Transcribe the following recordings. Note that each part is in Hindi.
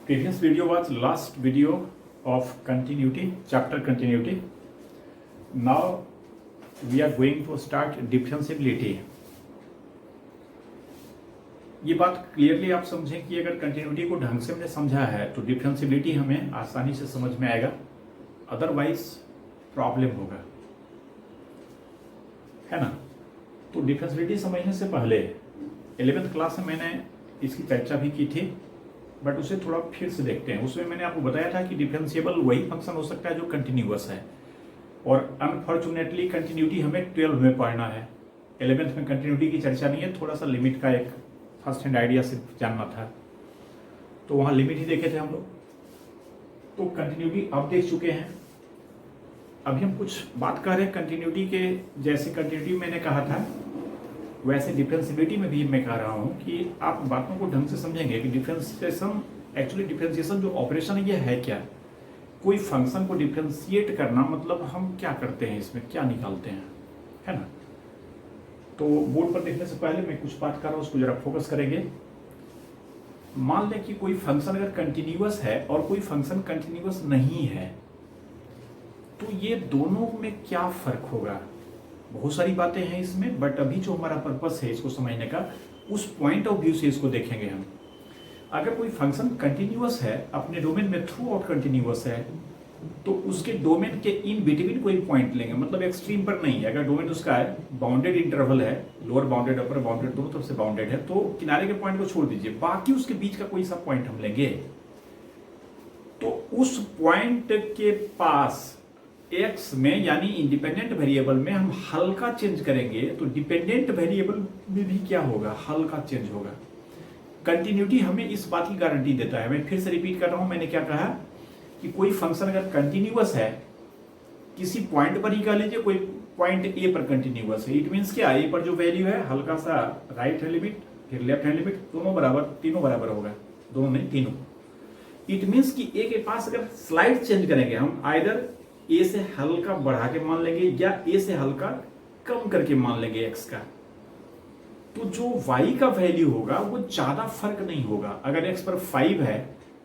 Previous video was last video of continuity, chapter continuity. Now we are going to start differentiability. ये बात क्लियरली आप समझें कि अगर कंटिन्यूटी को ढंग से हमने समझा है तो डिफरेंशिएबिलिटी हमें आसानी से समझ में आएगा, अदरवाइज प्रॉब्लम होगा, है ना। तो डिफरेंशिएबिलिटी समझने से पहले 11th क्लास में मैंने इसकी चर्चा भी की थी, बट उसे थोड़ा फिर से देखते हैं। उसमें मैंने आपको बताया था कि डिफरेंशिएबल वही फंक्शन हो सकता है जो कंटिन्यूअस है, और अनफॉर्चुनेटली कंटिन्यूटी हमें 12 में पढ़ना है। 11th में कंटिन्यूटी की चर्चा नहीं है, थोड़ा सा लिमिट का एक फर्स्ट हैंड आइडिया सिर्फ जानना था, तो वहाँ लिमिट ही देखे थे हम लोग। तो कंटिन्यूटी अब देख चुके हैं। अभी हम कुछ बात कर रहे हैं कंटिन्यूटी के। जैसे कंटिन्यूटी मैंने कहा था वैसे डिफरेंशिएबिलिटी में भी मैं कह रहा हूँ कि आप बातों को ढंग से समझेंगे कि डिफरेंशिएशन जो ऑपरेशन है ये है क्या। कोई फंक्शन को डिफरेंशिएट करना मतलब हम क्या करते हैं, इसमें क्या निकालते हैं, है ना। तो बोर्ड पर देखने से पहले मैं कुछ बात कर रहा हूँ, उसको जरा फोकस करेंगे। मान लें कि कोई फंक्शन अगर कंटिन्यूअस है और कोई फंक्शन कंटिन्यूअस नहीं है, तो ये दोनों में क्या फर्क होगा। बहुत सारी बातें हैं इसमें, बट अभी जो हमारा पर्पस है इसको समझने का, उस पॉइंट ऑफ व्यू से इसको देखेंगे हम। अगर कोई फंक्शन कंटिन्यूअस है, अपने डोमेन में थ्रू आउट कंटिन्यूअस है, तो उसके डोमेन के इन बिटवीन कोई पॉइंट लेंगे, मतलब एक्सट्रीम पर नहीं है। अगर डोमेन उसका है बाउंडेड इंटरवल है, लोअर बाउंडेड अपर बाउंडेड दोनों तरफ से बाउंडेड है, तो किनारे के पॉइंट को छोड़ दीजिए, बाकी उसके बीच का कोई सा पॉइंट हम लेंगे, तो उस पॉइंट के पास एक्स में यानी इंडिपेंडेंट वेरिएबल में हम हल्का चेंज करेंगे, तो डिपेंडेंट वेरिएबल में भी क्या होगा, हल्का चेंज होगा। कंटिन्यूटी हमें इस बात की गारंटी देता है। मैं फिर से रिपीट कर रहा हूं, मैंने क्या कहा कि कोई फंक्शन अगर कंटिन्यूअस है किसी पॉइंट पर ही कह लीजिए, कोई पॉइंट ए पर कंटिन्यूअस है, इट मींस क्या, ए पर जो वैल्यू है हल्का सा राइट हैंड लिमिट फिर लेफ्ट हैंड लिमिट दोनों बराबर, तीनों बराबर होगा, दोनों नहीं तीनों। इट मींस कि ए के पास अगर स्लाइड चेंज करेंगे हम, आइदर ए से हल्का बढ़ा के मान लेंगे या ए से हल्का कम करके मान लेंगे एक्स का, तो जो y का वैल्यू होगा वो ज्यादा फर्क नहीं होगा। अगर x पर 5 है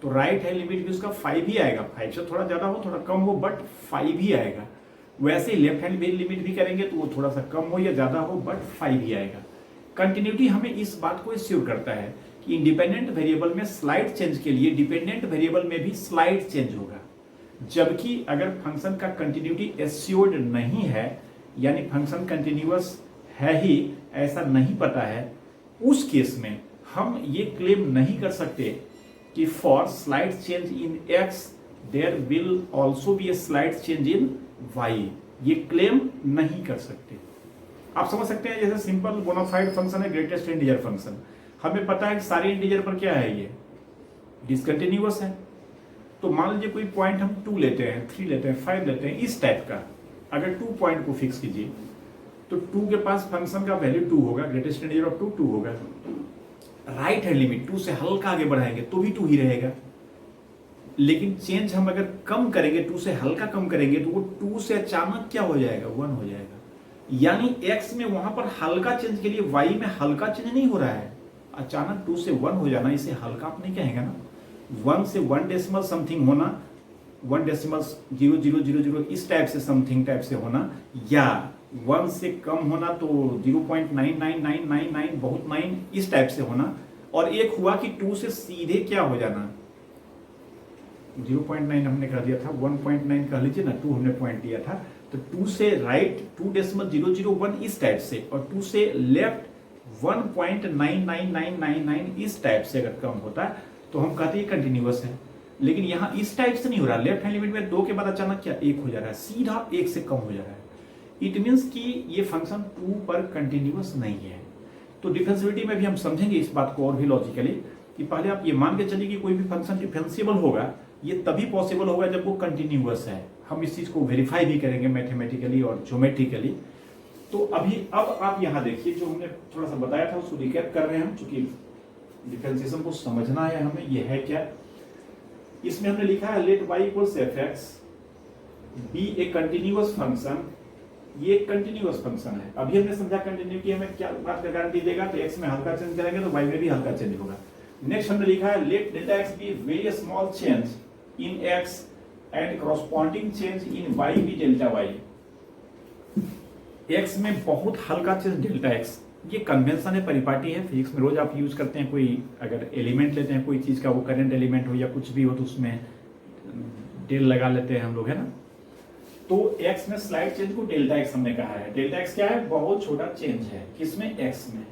तो राइट हैंड लिमिट भी उसका 5 ही आएगा, 5 से थोड़ा ज्यादा हो थोड़ा कम हो, बट 5 ही आएगा। वैसे ही लेफ्ट हैंड लिमिट भी करेंगे तो वो थोड़ा सा कम हो या ज्यादा हो, बट 5 ही आएगा। कंटिन्यूटी हमें इस बात को एश्योर करता है कि इंडिपेंडेंट वेरिएबल में स्लाइड चेंज के लिए डिपेंडेंट वेरिएबल में भी स्लाइड चेंज होगा। जबकि अगर फंक्शन का कंटिन्यूटी एश्योर्ड नहीं है, यानी फंक्शन कंटिन्यूअस है ही ऐसा नहीं पता है, उस केस में हम ये क्लेम नहीं कर सकते कि for slight change in X there will also be a slight change in Y. ये क्लेम नहीं कर सकते। आप समझ सकते हैं, जैसे सिंपल बोनाफाइड फंक्शन है ग्रेटेस्ट इंटीजर फंक्शन, हमें पता है कि सारे इंटीजर पर क्या है, ये डिसकंटिन्यूअस है। तो मान लीजिए कोई पॉइंट हम 2 लेते हैं, 3 लेते हैं, 5 लेते हैं, इस टाइप का। अगर 2 पॉइंट को फिक्स कीजिए तो 2 के पास फंक्शन का वैल्यू 2 होगा, ग्रेटेस्ट इंटीजर ऑफ 2 होगा। राइट हैंड लिमिट 2 से हल्का आगे बढ़ाएंगे तो भी 2 ही रहेगा, लेकिन चेंज हम अगर कम करेंगे, 2 से हल्का कम करेंगे, तो वो 2 से अचानक क्या हो जाएगा, 1 हो जाएगा। यानी एक्स में वहां पर हल्का चेंज के लिए वाई में हल्का चेंज नहीं हो रहा है। अचानक 2 से 1 हो जाना, इसे हल्का आप नहीं कहेंगे ना। 1 से 1 डेसिमल समथिंग होना, 1 डेसिमल 0.0000 इस टाइप से समथिंग टाइप से होना, या 1 से कम होना तो 0.99999 बहुत 9 इस टाइप से होना, और एक हुआ कि 2 से सीधे क्या हो जाना, 0.9 हमने कह दिया था, 1.9 कह लीजिए ना, 2 हमने पॉइंट दिया था, तो 2 से राइट 2.001 इस टाइप से, और 2 से लेफ्ट 1.99999 इस टाइप से अगर कम होता है तो हम कहते हैं कंटिन्यूअस है। लेकिन यहाँ इस टाइप से नहीं हो रहा, लेफ्ट हैंड लिमिट में 2 के बाद अचानक क्या 1 हो जा रहा है, सीधा 1 से कम हो जा रहा है। इट मींस कि ये फंक्शन 2 पर कंटिन्यूअस नहीं है। तो डिफरेंशिएबिलिटी में भी हम समझेंगे इस बात को और भी लॉजिकली, कि पहले आप ये मान के चलिए कि कोई भी फंक्शन डिफरेंशिएबल होगा, ये तभी पॉसिबल होगा जब वो कंटिन्यूअस है। हम इस चीज को वेरीफाई भी करेंगे मैथमेटिकली और ज्योमेट्रिकली। तो अब आप यहाँ देखिए, जो हमने थोड़ा सा बताया था उसको रिकैप कर रहे हैं हम, चूंकि डिफरेंशिएशन को समझना है हमें, ये है क्या। इसमें हमने लिखा है let y equals fx be a continuous function. ये कंटिन्यूअस फंक्शन है। अभी हमने समझा कंटिन्यूटी हमें क्या बात का गारंटी देगा, तो x में हल्का चेंज करेंगे तो y में भी हल्का चेंज होगा। नेक्स्ट हमने लिखा है let delta X be very small change in X and corresponding change in Y be delta Y. X में बहुत हल्का चेंज डेल्टा एक्स, ये कन्वेंशन है, परिपाटी है, फिजिक्स में रोज आप यूज करते हैं। कोई अगर एलिमेंट लेते हैं कोई चीज का, वो करंट एलिमेंट हो या कुछ भी हो, तो उसमें डेल लगा लेते हैं हम लोग, है ना। तो एक्स में स्लाइड चेंज को डेल्टा एक्स हमने कहा है। डेल्टा एक्स क्या है? बहुत छोटा चेंज है, किसमें? एक्स में।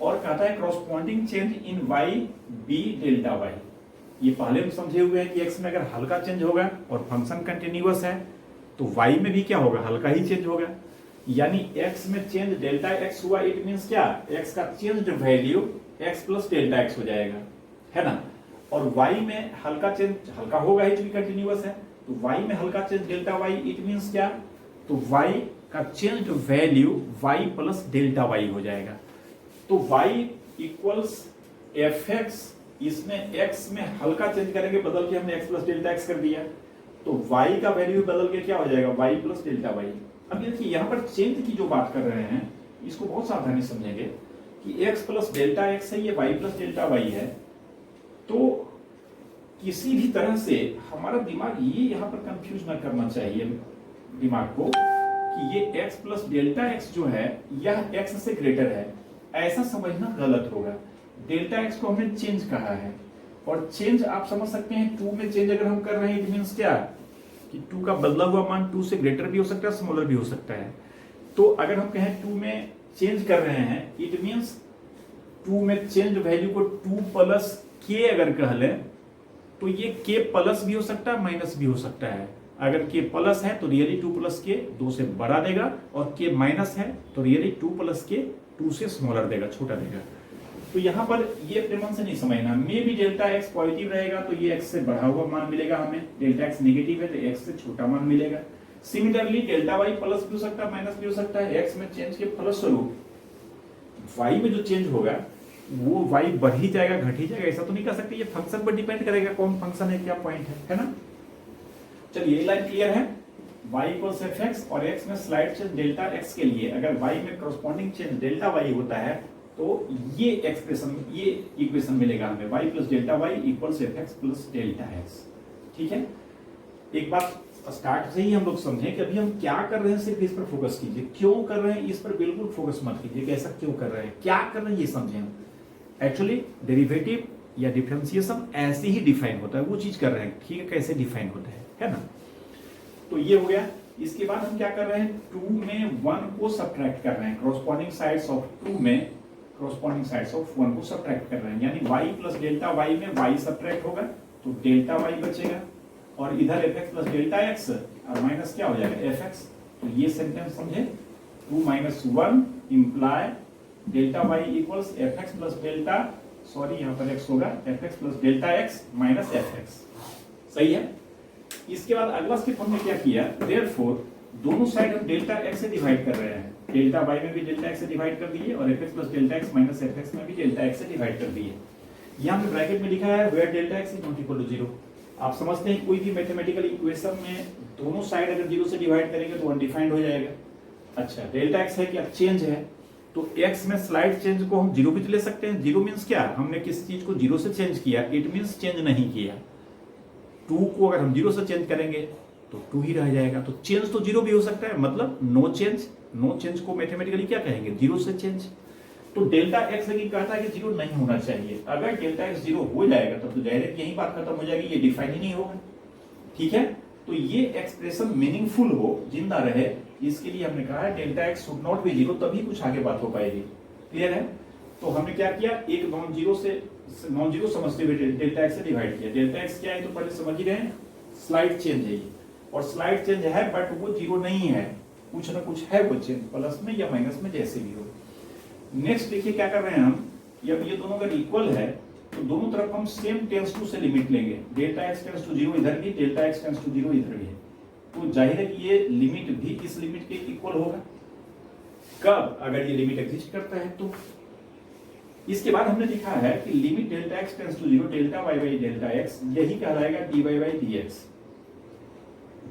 और कहता है corresponding change in Y be delta Y. ये पहले हम समझे हुए हैं कि एक्स में अगर हल्का चेंज होगा और फंक्शन कंटिन्यूअस है तो वाई में भी क्या होगा? हल्का ही चेंज होगा। यानी एक्स में चेंज डेल्टा एक्स हुआ, इट मींस क्या? एक्स का changed value x plus delta x हो जाएगा, है ना। और वाई में हल्का चेंज, हल्का होगा ही क्योंकि कंटिन्यूअस है, तो वाई में हल्का change delta Y, it means क्या? तो वाई का changed value Y plus delta Y हो जाएगा। तो वाई इक्वल्स एफ एक्स, इसमें एक्स में हल्का चेंज करेंगे, बदल के हमने एक्स प्लस डेल्टा एक्स कर दिया, तो वाई का वैल्यू बदल के क्या हो जाएगा? Y plus delta Y. अब देखिए यहाँ पर चेंज की जो बात कर रहे हैं इसको बहुत सावधानी समझेंगे कि x प्लस डेल्टा एक्स है, ये y प्लस डेल्टा वाई है। तो किसी भी तरह से हमारा दिमाग ये यहाँ पर कंफ्यूज ना करना चाहिए दिमाग को कि ये x प्लस डेल्टा एक्स जो है यह x से ग्रेटर है, ऐसा समझना गलत होगा। डेल्टा एक्स को हमने चेंज कहा है, और चेंज आप समझ सकते हैं 2 में चेंज अगर हम कर रहे हैं, इट मींस क्या कि 2 का बदला हुआ मान 2 से ग्रेटर भी हो सकता है, स्मॉलर भी हो सकता है। तो अगर हम कहें 2 में चेंज कर रहे हैं, इट मींस 2 में चेंज वैल्यू को 2 प्लस के अगर कह लें तो ये के प्लस भी हो सकता है, माइनस भी हो सकता है। अगर के प्लस है तो रियली 2 प्लस के 2 से बड़ा देगा, और के माइनस है तो रियली 2 प्लस के 2 से स्मॉलर देगा, छोटा देगा। तो यहाँ पर ये प्रेमन से नहीं समझना। मे भी डेल्टा एक्स पॉजिटिव रहेगा तो ये एक्स से बढ़ा हुआ मान मिलेगा हमें, डेल्टा एक्स नेगेटिव है तो एक्स से छोटा मान मिलेगा। सिमिलरली डेल्टा वाई प्लस भी हो सकता है, माइनस भी हो सकता है। एक्स में चेंज के फलस्वरूप वाई में जो चेंज होगा वो वाई बढ़ ही जाएगा, घट ही जाएगा, ऐसा तो नहीं कह सकते। ये फंक्शन पर डिपेंड करेगा, कौन फंक्शन है, क्या पॉइंट है ना। चलिए ये लाइन क्लियर है। y इक्वल्स एफ एक्स और x में स्लाइड चेंज डेल्टा x के लिए अगर y में कॉरस्पॉन्डिंग चेंज डेल्टा y होता है तो ये एक्सप्रेशन, ये इक्वेशन मिलेगा हमें, y plus delta Y equals F x plus delta X. ठीक है, एक बात स्टार्ट से ही हम लोग समझें कि अभी हम क्या कर रहे हैं, सिर्फ इस पर फोकस कीजिए। क्यों कर रहे हैं इस पर बिल्कुल फोकस मत कीजिए कि ऐसा क्यों कर रहे हैं, क्या कर रहे हैं ये समझें हम। एक्चुअली डेरिवेटिव या डिफरेंशिएशन ऐसे ही डिफाइन होता है, वो चीज कर रहे हैं, ठीक है, कैसे डिफाइन होता है ना। तो ये हो गया। इसके बाद हम क्या कर रहे हैं, 2 में 1 को सब्ट्रैक्ट कर रहे हैं, कॉरस्पॉन्डिंग साइड्स ऑफ 2 में कॉरस्पॉन्डिंग साइड्स ऑफ 1 को सब्ट्रैक्ट कर रहे हैं। यानी y प्लस डेल्टा वाई में y सब्ट्रैक्ट होगा तो डेल्टा y बचेगा, और इधर F x plus delta x और माइनस क्या हो जाएगा, एफ एक्स। तो ये सेंटेंस समझे, 2 minus 1 imply delta Y equals F x plus delta, sorry यहाँ पर एक्स होगा, f x plus delta x minus f x. सही है। इसके बाद अगला स्टेप हमने क्या किया, देयरफॉर दोनों साइड हम डेल्टा एक्स से डिवाइड कर रहे हैं। डेल्टा वाई में भी डेल्टा एक्स से डिवाइड कर दिए, और F x plus delta x minus f x में भी डेल्टा एक्स से डिवाइड कर दिए। यहाँ पे ब्रैकेट में लिखा है where delta x is not equal to 0। आप समझते हैं कोई भी मैथमेटिकल इक्वेशन में दोनों साइड अगर 0 से डिवाइड करेंगे तो अनडिफाइंड हो जाएगा। अच्छा, डेल्टा एक्स है क्या, चेंज है, तो x में स्लाइड चेंज को हम 0 भी ले सकते हैं। 0 मींस क्या, हमने किसी चीज को 0 से चेंज किया, इट मींस चेंज नहीं किया। 2 को अगर हम 0 से चेंज करेंगे तो 2 ही रह जाएगा। तो चेंज तो 0 भी हो सकता है, मतलब नो चेंज। नो चेंज को मैथमेटिकली क्या कहेंगे, 0 से चेंज। तो डेल्टा एक्स लेकिन कहता है कि 0 नहीं होना चाहिए। अगर डेल्टा एक्स 0 हो जाएगा तब तो डायरेक्ट यही बात खत्म हो जाएगी, ये डिफाइन ही नहीं होगा। ठीक है, तो ये एक्सप्रेशन मीनिंगफुल हो, जिंदा रहे, इसके लिए हमने कहा है delta x should not be 0, तभी कुछ आगे बात हो पाएगी। क्लियर है। तो हमने क्या किया, एक नॉन जीरो समझते हुए डेल्टा एक्स से डिवाइड किया। डेल्टा एक्स क्या है तो पहले समझ ही रहे हैं, स्लाइड चेंज है ये, और स्लाइड चेंज है बट वो 0 नहीं है, कुछ ना कुछ है वो चेंज, प्लस में या माइनस में, जैसे भी हो। नेक्स्ट देखिए क्या कर रहे हैं हम, जब ये दोनों अगर इक्वल है तो दोनों तरफ हम सेम टेंस टू से लिमिट लेंगे। डेल्टा एक्स टेंस टू 0 इधर भी, डेल्टा एक्स टेंस टू 0 इधर भी है, तो जाहिर है कि ये लिमिट भी इस लिमिट के इक्वल होगा। कब, अगर ये लिमिट एग्जिस्ट करता है तो। इसके बाद हमने लिखा है कि limit delta x tends to 0 delta Y by delta x, यही कहलाएगा d y by d x.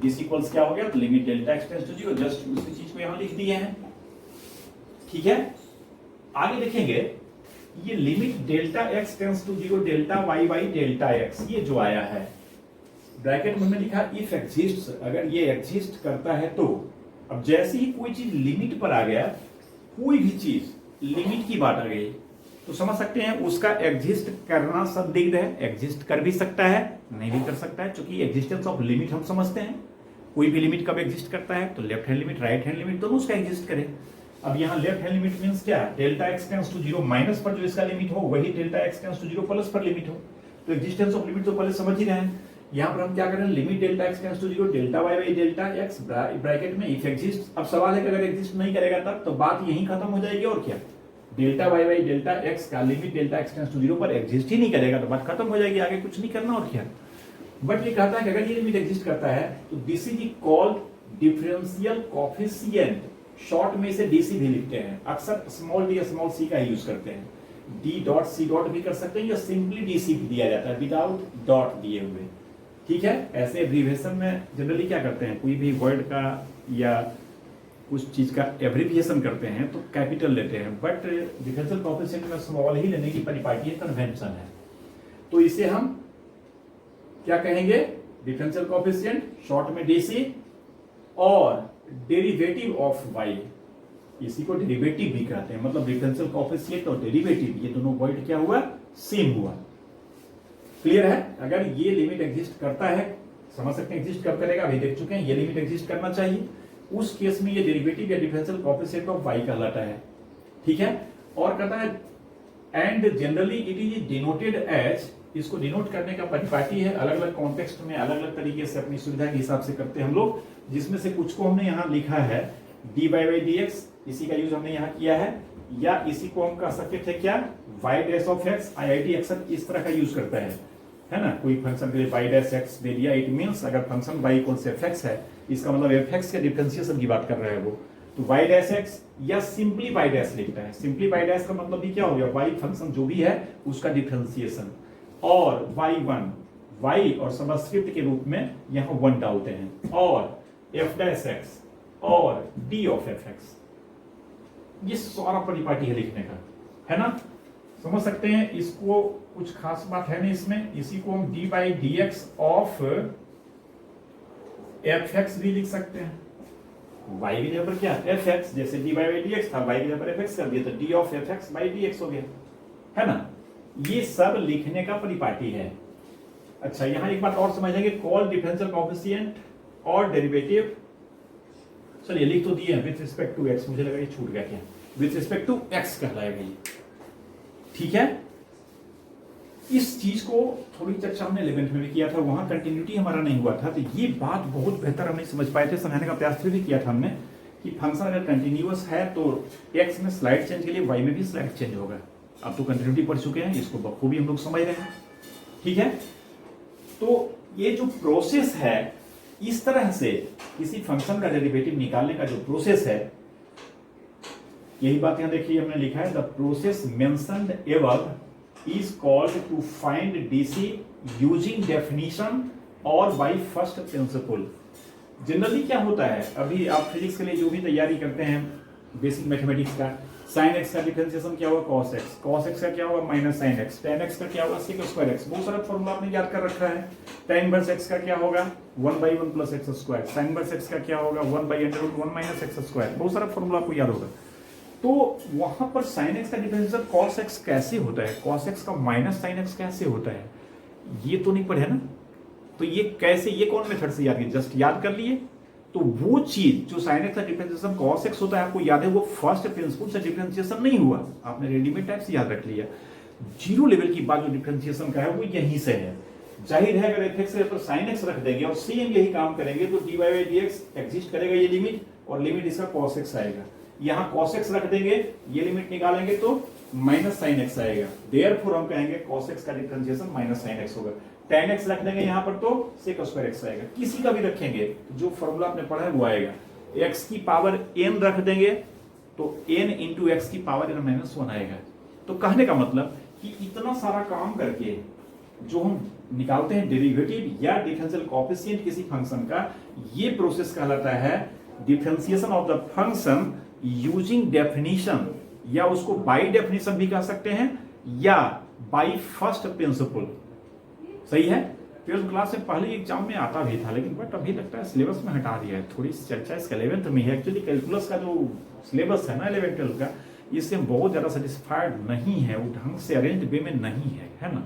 This equals क्या हो गया, तो limit delta x tends to 0, just उसी चीज को यहां लिख दिए हैं। ठीक है, आगे देखेंगे ये limit delta x tends to 0 delta Y by delta x, ये जो आया है ब्रैकेट में हमने लिखा इफ एग्जिस्ट, अगर ये एग्जिस्ट करता है तो। अब जैसे ही कोई चीज लिमिट पर आ गया, कोई भी चीज लिमिट की बात आ गई, तो समझ सकते हैं उसका एग्जिस्ट करना संदिग्ध है। एग्जिस्ट कर भी सकता है, नहीं भी कर सकता है, क्योंकि एग्जिस्टेंस ऑफ लिमिट हम समझते हैं। कोई भी लिमिट कब एग्जिस्ट करता है, तो left hand limit right hand limit दोनों उसका एग्जिस्ट करे। अब यहाँ लेफ्ट हैंड लिमिट मींस क्या, delta x tends to 0 minus पर जो इसका लिमिट हो वही delta x tends to 0 plus पर लिमिट हो। तो एग्जिस्टेंस ऑफ लिमिट तो पहले समझ ही रहे हैं। यहाँ पर हम क्या करें, limit delta x tends to 0 delta Y by delta x bracket में इफ एग्जिस्ट। अब सवाल है कि अगर एग्जिस्ट नहीं करेगा तब, तो बात यहीं खत्म हो जाएगी। और क्या, delta Y by delta X का limit delta x tends to 0 पर एग्जिस्ट ही नहीं करेगा तो बात खत्म हो जाएगी, आगे कुछ नहीं करना। और क्या, बट ये कहता है कि अगर ये लिमिट एग्जिस्ट करता है तो this is called differential coefficient. Short में इसे डीसी भी लिखते हैं, अक्सर स्मॉल डी या स्मॉल सी का यूज करते हैं। डी डॉट सी डॉट भी कर सकते हैं या सिंपली डीसी भी दिया जाता है विदाउट डॉट दिए हुए। ठीक है, ऐसे एब्रीविएशन में जनरली क्या करते हैं, कोई भी वर्ड का या उस चीज का एब्रीविएशन करते हैं तो कैपिटल लेते हैं, बट डिफरेंशियल कोएफिशिएंट में स्मॉल ही लेने की परिपाटी है, कन्वेंशन है। तो इसे हम क्या कहेंगे, डिफरेंशियल कोएफिशिएंट, शॉर्ट में डीसी, और डेरिवेटिव ऑफ वाई, इसी को डेरिवेटिव भी कहते हैं। मतलब डिफरेंशियल कोएफिशिएंट और डेरिवेटिव ये दोनों वर्ड क्या हुआ, सेम हुआ। क्लियर है। अगर ये लिमिट एग्जिस्ट करता है, समझ सकते हैं एग्जिस्ट कब करेगा, अभी देख चुके हैं, ये लिमिट एग्जिस्ट करना चाहिए, उस केस में ये डेरिवेटिव या डिफरेंशियल कोएफिशिएंट ऑफ वाई कहलाता है। ठीक है, और कहता है and generally it is denoted as, इसको डिनोट करने का परिपाटी है, अलग अलग कॉन्टेक्स्ट में अलग अलग तरीके से अपनी सुविधा के हिसाब से करते हैं हम लोग, जिसमें से कुछ को हमने यहाँ लिखा है D by by d x, इसी का यूज हमने यहाँ किया है, या इसी को हम कह सकते थे क्या, y dash of x. IIT अक्सर इस तरह का यूज करता है ना, कोई फंक्शन के लिए वाई डैश एक्स दे दिया, इट मींस अगर फंक्शन वाई इक्वल से एफ एक्स है, इसका मतलब एफ एक्स के डिफरेंशिएशन की बात कर रहा है वो, तो वाई डैश एक्स या सिंपली वाई डैश लिखता है। सिंपली वाई डैश का मतलब भी क्या हो गया, वाई फंक्शन जो भी है उसका डिफरेंशिएशन, और वाई वन, वाई और सबस्क्रिप्ट के रूप में यहाँ वन डालते हैं, और एफ डैश एक्स और डी ऑफ एफ एक्स, ये सारा परिपाटी है लिखने का, है ना, समझ सकते हैं। इसको कुछ खास बात है नहीं इसमें, इसी को हम D by d x of F x भी लिख सकते हैं। वाई की जगह पर क्या, एफ एक्स, जैसे डी बाई डी एक्स था, वाई की जगह पर एफ एक्स कर दिया तो D of F x by d x हो गया, है ना। ये सब लिखने का परिपाटी है। अच्छा, यहां एक बात और समझेंगे, कॉल डिफरेंशियल कोएफिशिएंट और डेरिवेटिव, चलिए लिख तो दिए हैं विथ रिस्पेक्ट टू एक्स, मुझे लगा ये छूट गया क्या, विथ रिस्पेक्ट टू एक्स कहलाएगा ये। ठीक है, इस चीज को थोड़ी चर्चा हमने 11th में भी किया था, वहां कंटिन्यूटी हमारा नहीं हुआ था, तो ये बात बहुत बेहतर हम नहीं समझ पाए थे, समझाने का प्रयास भी किया था हमने कि फंक्शन अगर कंटिन्यूअस है तो एक्स में स्लाइड चेंज के लिए वाई में भी स्लाइड चेंज होगा। अब तो कंटिन्यूटी पढ़ चुके हैं, इसको बखूबी हम लोग समझ रहे हैं। ठीक है, तो ये जो प्रोसेस है, इस तरह से किसी फंक्शन का डेरिवेटिव निकालने का जो प्रोसेस है, यही बात यहां देखिए हमने लिखा है, the process mentioned above is called to find DC using definition और by first principle। जनरली क्या होता है, अभी आप फिजिक्स के लिए जो भी तैयारी करते हैं बेसिक मैथमेटिक्स का, साइन एक्स का डिफरेंशिएशन क्या होगा, कॉस एक्स, कॉस एक्स का क्या होगा minus sine x, ten x का क्या होगा सेक स्क्वायर एक्स, बहुत सारा फॉर्मूला आपने याद कर रखा है। टेन इनवर्स एक्स का क्या होगा 1/1 plus x square, sine inverse x का क्या होगा 1/√1 माइनस एक्स स्क्वायर, बहुत सारा फॉर्मूला आपको याद होगा। तो वहां पर साइन एक्स का डिफरेंशियल कॉस एक्स कैसे होता है, कॉस एक्स का माइनस साइन एक्स कैसे होता है, ये तो नहीं पढ़े ना, तो ये कैसे, ये कौन मेथड से याद किया, जस्ट याद कर लिए। तो वो चीज जो साइन एक्स का डिफरेंशिएशन कॉस एक्स होता है, आपको याद है, वो फर्स्ट प्रिंसिपल से डिफरेंशिएशन नहीं हुआ, आपने रेडीमेड टाइप से याद रख लिया। जीरो लेवल की बात जो डिफरेंशिएशन का है वो यहीं से है। जाहिर है अगर एफ एक्स पर साइन एक्स रख देंगे और सेम यही काम करेंगे तो d y by d x exist करेगा ये लिमिट, और लिमिट इसका कॉस एक्स आएगा। यहाँ cos x रख देंगे, ये लिमिट निकालेंगे तो माइनस साइन एक्स आएगा, देयरफॉर हम कहेंगे cos x का डिफरेंशिएशन माइनस साइन एक्स होगा। tan x रख देंगे यहाँ पर तो sec स्क्वायर x आएगा, किसी का भी रखेंगे जो फॉर्मूला आपने पढ़ा है वो आएगा। x की पावर n रख देंगे तो n इंटू एक्स की पावर n-1 आएगा। तो कहने का मतलब कि इतना सारा काम करके जो हम निकालते हैं डेरिवेटिव या डिफरेंशियल कोएफिशिएंट किसी फंक्शन का, ये प्रोसेस कहलाता है differentiation of the function using definition, या उसको बाय डेफिनेशन भी कह सकते हैं, या बाई फर्स्ट प्रिंसिपल। सही है। 12th क्लास से पहले एग्जाम में आता भी था, लेकिन बट अभी लगता है सिलेबस में हटा दिया है। थोड़ी चर्चा इसका 11th में है। एक्चुअली कैलकुलस का जो सिलेबस है ना 11th 12th का, इससे हम बहुत ज़्यादा सेटिस्फाइड नहीं है, वो ढंग से अरेंज वे में नहीं है ना।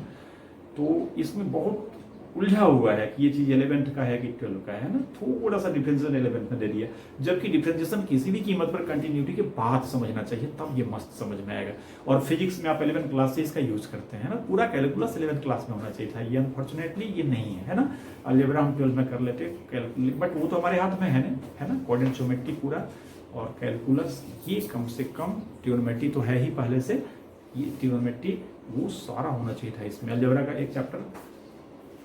तो इसमें बहुत उलझा हुआ है कि ये चीज़ 11th का है कि 12th का है ना। थोड़ा सा डिफरेंशिएशन 11th में दे दिया, जबकि डिफरेंशिएशन किसी भी कीमत पर कंटिन्यूटी के बाद समझना चाहिए, तब ये मस्त समझ में आएगा। और फिजिक्स में आप 11th क्लास से इसका यूज करते हैं ना। पूरा कैलकुलस 11th क्लास में होना चाहिए था, ये अनफॉर्चुनेटली ये नहीं है ना। अलजेब्रा हम 12th में कर लेते, बट वो तो हमारे हाथ में है ना। कोऑर्डिनेट ज्योमेट्री पूरा और कैलकुलस, ये कम से कम ट्रिग्नोमेट्री तो है ही पहले से, ये ट्रिग्नोमेट्री वो सारा होना चाहिए था इसमें। अलजेब्रा का एक चैप्टर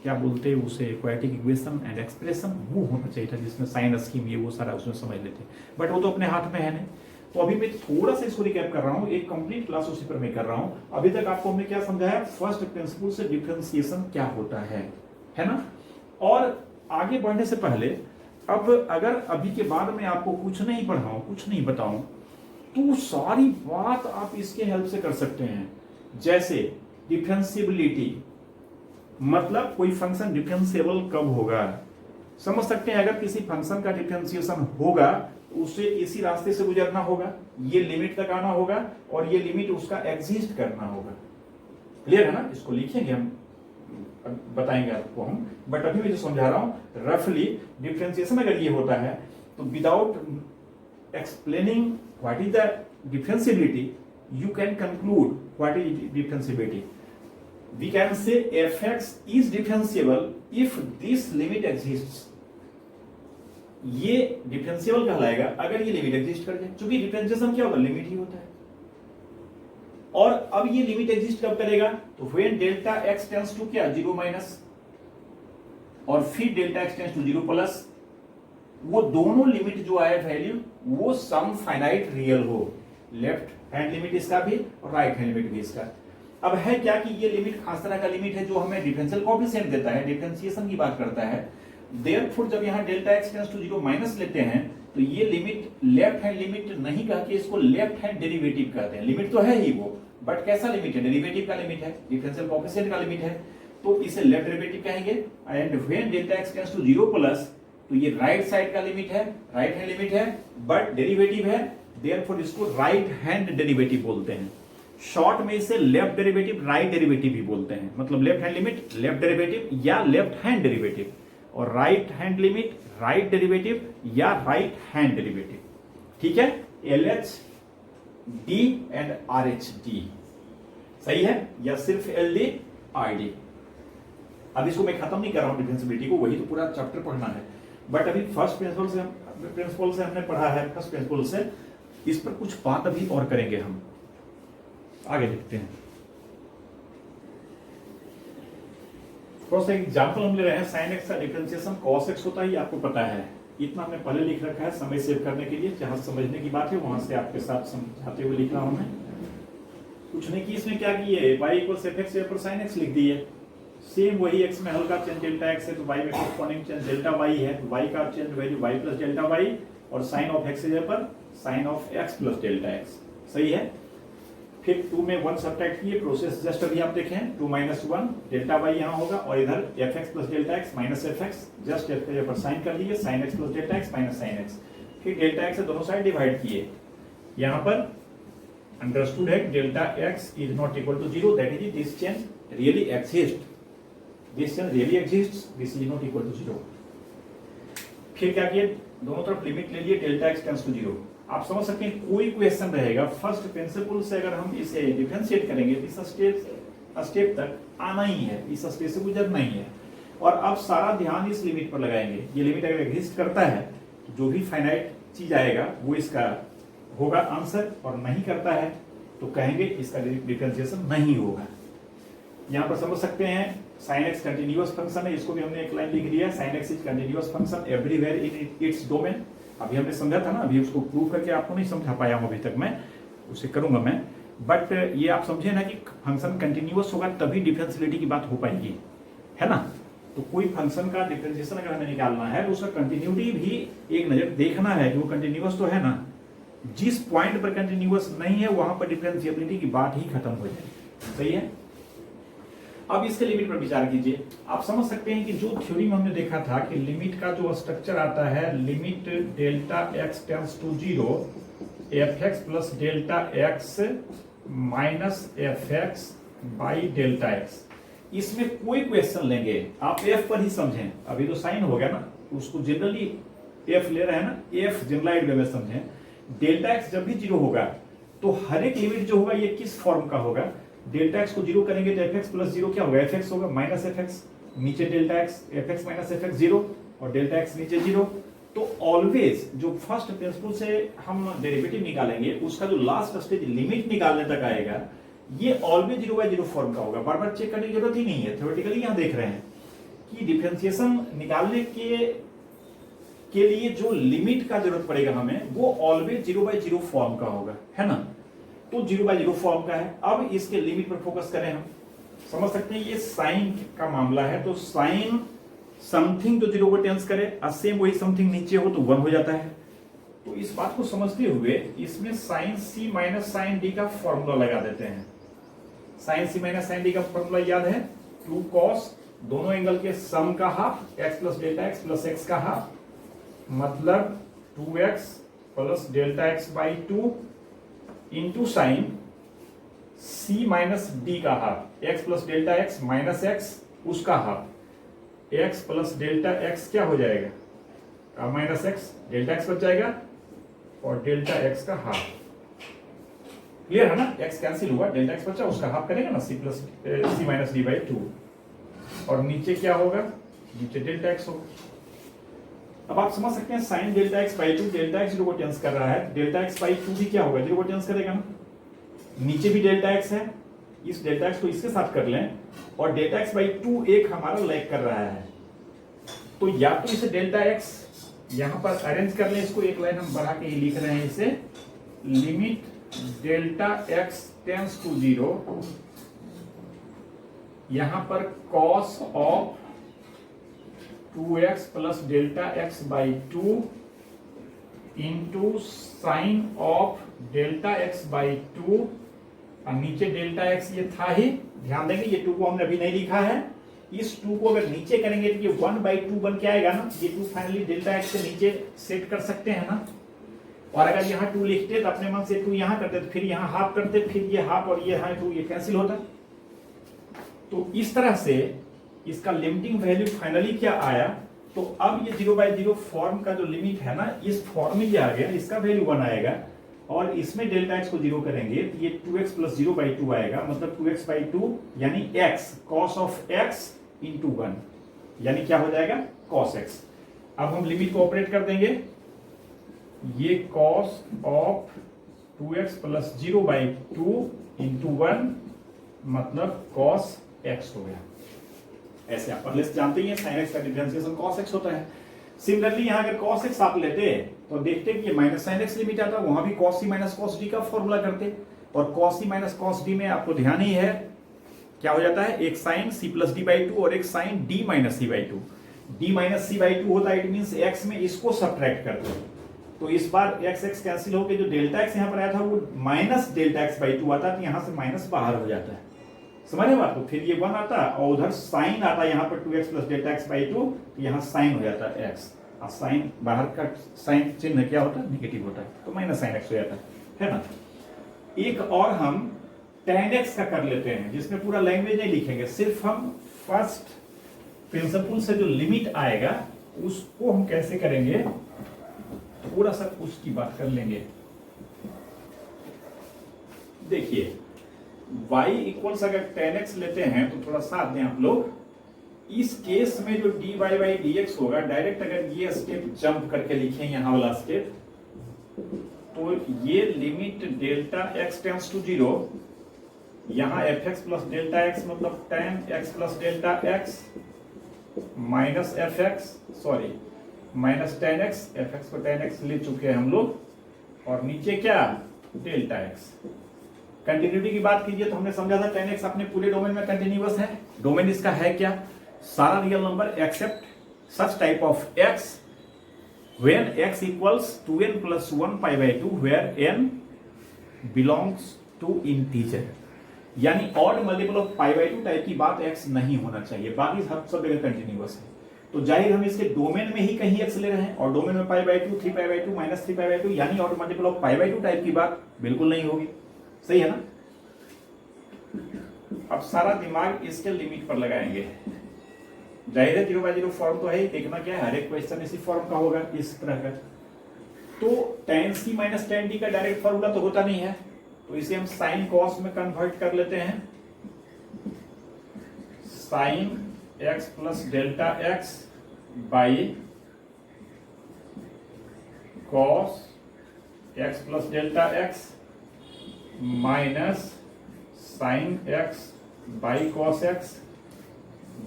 क्या बोलते हैं उसे, क्वाड्रेटिक इक्वेशन एंड एक्सप्रेशन, वो होना चाहिए था जिसमें साइन स्कीम ये वो सारा उसमें समझ लेते, बट वो तो अपने हाथ में है नहीं। तो अभी मैं थोड़ा सा इसको रिकैप कर रहा हूँ, एक कंप्लीट क्लास उसी पर मैं कर रहा हूँ। अभी तक आपको हमने क्या समझाया, फर्स्ट प्रिंसिपल से डिफरेंशिएशन क्या होता है ना। और आगे बढ़ने से पहले अब अगर अभी के बाद में आपको कुछ नहीं पढ़ाऊं, कुछ नहीं बताऊं, तो सारी बात आप इसके हेल्प से कर सकते हैं। जैसे डिफरेंशिएबिलिटी, मतलब कोई फंक्शन डिफरेंशिएबल कब होगा, समझ सकते हैं। अगर किसी फंक्शन का डिफरेंशिएशन होगा, उसे इसी रास्ते से गुजरना होगा, ये लिमिट तक आना होगा और ये लिमिट उसका एग्जिस्ट करना होगा। क्लियर है ना। इसको लिखेंगे हम, बताएंगे आपको हम, बट अभी मैं जो समझा रहा हूं रफली, डिफरेंशिएशन अगर ये होता है तो without explaining what is the differentiability, you can conclude what is differentiability. We can say fx is differentiable if this limit exists. ये डिफरेंशिएबल कहलाएगा अगर ये लिमिट एग्जिस्ट कर जाए, क्योंकि डिफरेंशिएशन क्या होगा, लिमिट ही होता है। और अब ये लिमिट एग्जिस्ट कब करेगा, तो when delta x tends to क्या, 0 माइनस, और फिर delta x tends to 0 plus, वो दोनों लिमिट जो आए वैल्यू वो सम फाइनाइट रियल हो, लेफ्ट हैंड लिमिट इसका भी और राइट हैंड लिमिट भी इसका। अब है क्या कि ये लिमिट खास तरह का लिमिट है जो हमें डिफरेंशियल कोएफिशिएंट देता है, डिफरेंशिएशन की बात करता है। देयरफॉर जब यहाँ delta x tends to 0 minus लेते हैं तो ये लिमिट लेफ्ट हैंड लिमिट नहीं कह के इसको लेफ्ट हैंड डेरिवेटिव कहते हैं। लिमिट तो है ही वो, बट कैसा लिमिट है, डेरिवेटिव का लिमिट है, डिफरेंशियल कोएफिशिएंट का लिमिट है, तो इसे लेफ्ट डेरिवेटिव कहेंगे। And when delta x tends to 0 plus, तो ये राइट साइड का लिमिट है, राइट हैंड लिमिट है, बट डेरिवेटिव है, देयरफॉर इसको राइट हैंड डेरिवेटिव बोलते हैं। शॉर्ट में इसे लेफ्ट डेरिवेटिव राइट डेरिवेटिव भी बोलते हैं, मतलब left hand limit left derivative या लेफ्ट हैंड डेरिवेटिव, और right hand limit right derivative या राइट हैंड डेरिवेटिव। ठीक है, LH D and RH D, सही है, या सिर्फ LD ID। अब इसको मैं खत्म नहीं कर रहा हूं डिफरेंशिएबिलिटी को, वही तो पूरा चैप्टर पढ़ना है, बट अभी फर्स्ट प्रिंसिपल से हमने पढ़ा है, फर्स्ट प्रिंसिपल से इस पर कुछ बात अभी और करेंगे हम, आगे देखते हैं। थोड़ा सा एग्जाम्पल हम ले रहे हैं। साइन एक्स का डिफरेंशिएशन कॉस एक्स होता है, ये आपको पता है, इतना हमने पहले लिख रखा है समय सेव करने के लिए, जहां समझने की बात है वहां से आपके साथ समझाते हुए लिख रहा हूं मैं। कुछ नहीं कि इसमें क्या किए, y इक्वल्स एफ एक्स पर साइन एक्स लिख दिए, सेम वही x में हल्का चेंज डेल्टा x है तो y में कॉरस्पॉन्डिंग चेंज डेल्टा y है, तो y का change value y plus delta y, और साइन ऑफ x पर sine of x plus delta x, सही है। फिर 2 में 1 सब्ट्रैक्ट किए, प्रोसेस जस्ट अभी आप देखें, 2 माइनस 1 डेल्टा y यहाँ होगा, और इधर fx plus delta x minus fx, just f के पर साइन कर दिए, sine x plus delta x minus sine x, फिर डेल्टा x से दोनों साइड डिवाइड किए। यहाँ पर अंडरस्टूड है delta x is not equal to 0, that is this change really exist, this change really exist, this is not equal to 0। फिर क्या किए, दोनों तरफ लिमिट ले लिए, डेल्टा x टेंड्स टू 0। आप समझ सकते हैं कोई क्वेश्चन रहेगा फर्स्ट प्रिंसिपल से अगर हम इसे डिफरेंशिएट करेंगे तो इस स्टेप तक आना ही है, इस स्टेप से गुजरना ही है। और अब सारा ध्यान इस लिमिट पर लगाएंगे। ये लिमिट अगर एग्जिस्ट करता है तो जो भी फाइनाइट चीज आएगा वो इसका होगा आंसर, और नहीं करता है तो कहेंगे इसका डिफरेंशिएशन नहीं होगा। यहाँ पर समझ सकते हैं sin x कंटिन्यूअस फंक्शन है, इसको भी हमने एक लाइन लिख दिया, sin x is continuous function everywhere in its domain. अभी हमने समझा था ना, अभी उसको प्रूव करके आपको नहीं समझा पाया हूं अभी तक, मैं उसे करूंगा मैं, बट ये आप समझे ना कि फंक्शन कंटिन्यूअस होगा तभी डिफरेंशिएबिलिटी की बात हो पाएगी, है ना। तो कोई फंक्शन का डिफरेंशिएशन अगर हमें निकालना है तो उसका कंटिन्यूटी भी एक नजर देखना है कि वो कंटिन्यूअस तो है ना। जिस पॉइंट पर कंटिन्यूअस नहीं है वहां पर डिफरेंशिएबिलिटी की बात ही खत्म हो जाएगी, सही है। अब इसके लिमिट पर विचार कीजिए। आप समझ सकते हैं कि जो थ्योरी में हमने देखा था कि लिमिट का जो स्ट्रक्चर आता है, limit delta x tends to 0 f x plus delta x minus f x by delta x. इसमें कोई क्वेश्चन लेंगे आप एफ पर ही समझें। अभी तो साइन हो गया ना, उसको जनरली एफ ले रहे हैं ना, एफ जनरलाइज्ड वे में समझें। डेल्टा एक्स जब भी 0 होगा तो हर एक लिमिट जो होगा ये किस फॉर्म का होगा, डेल्टा एक्स को 0 करेंगे तो एफ एक्स प्लस 0 क्या होगा, एफ एक्स होगा माइनस एफ एक्स, नीचे delta x, F x minus f x 0 और डेल्टा एक्स नीचे 0। तो ऑलवेज जो फर्स्ट प्रिंसिपल से हम डेरिवेटिव निकालेंगे उसका जो लास्ट स्टेज लिमिट निकालने तक आएगा ये ऑलवेज 0/0 फॉर्म का होगा। बार बार चेक करने की जरूरत ही नहीं है। थ्योरेटिकली यहां देख रहे हैं कि डिफरेंशिएशन निकालने के लिए जो लिमिट का जरूरत पड़ेगा हमें वो ऑलवेज 0/0 फॉर्म का होगा, है ना। तो 0/0 फॉर्म का है। अब इसके लिमिट पर फोकस करें, हम समझ सकते हैं ये साइन का मामला है। तो साइन समथिंग जो 0 को टेंस करे और सेम वही समथिंग नीचे हो तो 1 हो जाता है। तो इस बात को समझते हुए इसमें sine C minus sine D का फॉर्मूला लगा देते हैं। Sine C minus sine D का फॉर्मूला याद है, 2 कॉस दोनों एंगल के सम का half, X plus delta X plus X का हाफ, मतलब 2x plus delta x by 2 into sine C minus D का half, X plus delta x minus X उसका half, X plus delta x क्या हो जाएगा माइनस एक्स, डेल्टा एक्स बच जाएगा और डेल्टा एक्स का हाफ। क्लियर है ना, एक्स कैंसिल हुआ, डेल्टा एक्स बचा उसका हाफ करेगा ना, सी माइनस डी बाई 2 और नीचे क्या होगा, नीचे डेल्टा एक्स होगा। अब आप समझ सकते हैं sine delta x by 2, delta x 0 को टेंस कर रहा है, डेल्टा एक्स बाई 2 भी क्या होगा 0 को टेंस करेगा ना, नीचे भी डेल्टा एक्स है, इस डेल्टा एक्स को इसके साथ कर लें और डेल्टा एक्स बाई 2 एक हमारा लैग कर रहा है। तो या तो इसे डेल्टा एक्स यहां पर अरेंज कर लें, इसको एक लाइन हम बढ़ा के ही लिख रहे हैं इसे, limit delta x tends to 0 यहां पर cos of 2x plus delta x by 2 into sine of delta x by 2 और नीचे डेल्टा एक्स ये था ही, ध्यान देंगे ये 2 को हमने अभी नहीं लिखा है, इस 2 को अगर नीचे करेंगे तो ये 1/2 बन के आएगा ना, ये 2 फाइनली डेल्टा एक्स से नीचे सेट कर सकते हैं ना। और अगर यहाँ 2 लिखते तो अपने मन से 2 यहाँ करते तो फिर यहाँ हाफ करते, फिर ये हाफ और ये यहाँ 2 ये कैंसिल होता। तो इस तरह से इसका लिमिटिंग वैल्यू फाइनली क्या आया, तो अब ये 0/0 फॉर्म का जो लिमिट है ना, इस फॉर्म में ये आ गया, इसका वैल्यू 1 आएगा और इसमें डेल्टा एक्स को 0 करेंगे तो ये 2x प्लस 0/2 आएगा, मतलब 2x/2 यानी x cos of x into 1 यानी क्या हो जाएगा cos x। अब हम लिमिट को ऑपरेट कर देंगे, ये cos of 2x plus 0/2 into 1 मतलब cos x हो गया। ऐसे आप पहले से जानते ही हैं sin x का डिफरेंशिएशन cos x होता है। सिमिलरली यहां अगर cos x आप लेते तो देखते कि ये माइनस sin x लिमिट आता, वहां भी cos c minus cos d का फॉर्मूला करते और cos c minus cos d में आपको ध्यान ही है क्या हो जाता है, एक sin c plus d by 2 और एक sin d minus c by 2। d minus c by 2 होता है, इट मींस x में इसको सब्ट्रैक्ट करते हैं तो इस बार x x कैंसिल होकर जो डेल्टा x यहां पर आया था वो माइनस डेल्टा x बाई 2 आता है, तो यहां से माइनस बाहर हो जाता है, समझ रहे बात को। फिर ये 1 आता और उधर साइन आता यहाँ पर 2x plus delta x by 2, तो यहाँ साइन हो जाता है x और साइन बाहर का साइन चिन्ह क्या होता है नेगेटिव होता है, तो माइनस साइन x हो जाता है ना। एक और हम tan x का कर लेते हैं जिसमें पूरा लैंग्वेज नहीं लिखेंगे, सिर्फ हम फर्स्ट प्रिंसिपल से जो लिमिट आएगा उसको हम कैसे करेंगे थोड़ा सा उसकी बात कर लेंगे। देखिए y इक्वल्स अगर tan x लेते हैं तो थोड़ा साथ दें आप लोग, इस केस में जो dy बाई dx होगा डायरेक्ट अगर ये स्टेप जंप करके लिखें यहाँ वाला स्टेप, तो ये limit delta x tends to 0 यहाँ fx प्लस डेल्टा x मतलब tan x plus delta x minus fx sorry minus tan x, fx को tan x ले चुके हैं हम लोग और नीचे क्या डेल्टा x। कंटिन्यूटी की बात कीजिए तो हमने समझा था tan x अपने पूरे डोमेन में कंटिन्यूअस है। डोमेन इसका है क्या, सारा real number except such type of x when x equals 2n plus 1 pi by 2 where n belongs to integer. यानी ऑड मल्टीपल ऑफ π/2 टाइप की बात x नहीं होना चाहिए, बाकी सब जगह कंटिन्यूअस है। तो जाहिर हम इसके डोमेन में ही कहीं x ले रहे हैं और डोमेन में π/2 3π/2 -3π/2 यानी ऑड मल्टीपल ऑफ π/2 टाइप की बात बिल्कुल नहीं होगी। सही है ना? अब सारा दिमाग इसके लिमिट पर लगाएंगे। जाहिर है 0/0 फॉर्म तो है ही, देखना क्या है, हर एक क्वेश्चन इसी फॉर्म का होगा, इस तरह का। तो tan c - tan d का डायरेक्ट फॉर्मूला तो होता नहीं है, तो इसे हम साइन कॉस में कन्वर्ट कर लेते हैं। Sine x plus delta x by cos x plus delta x minus sine x by cos x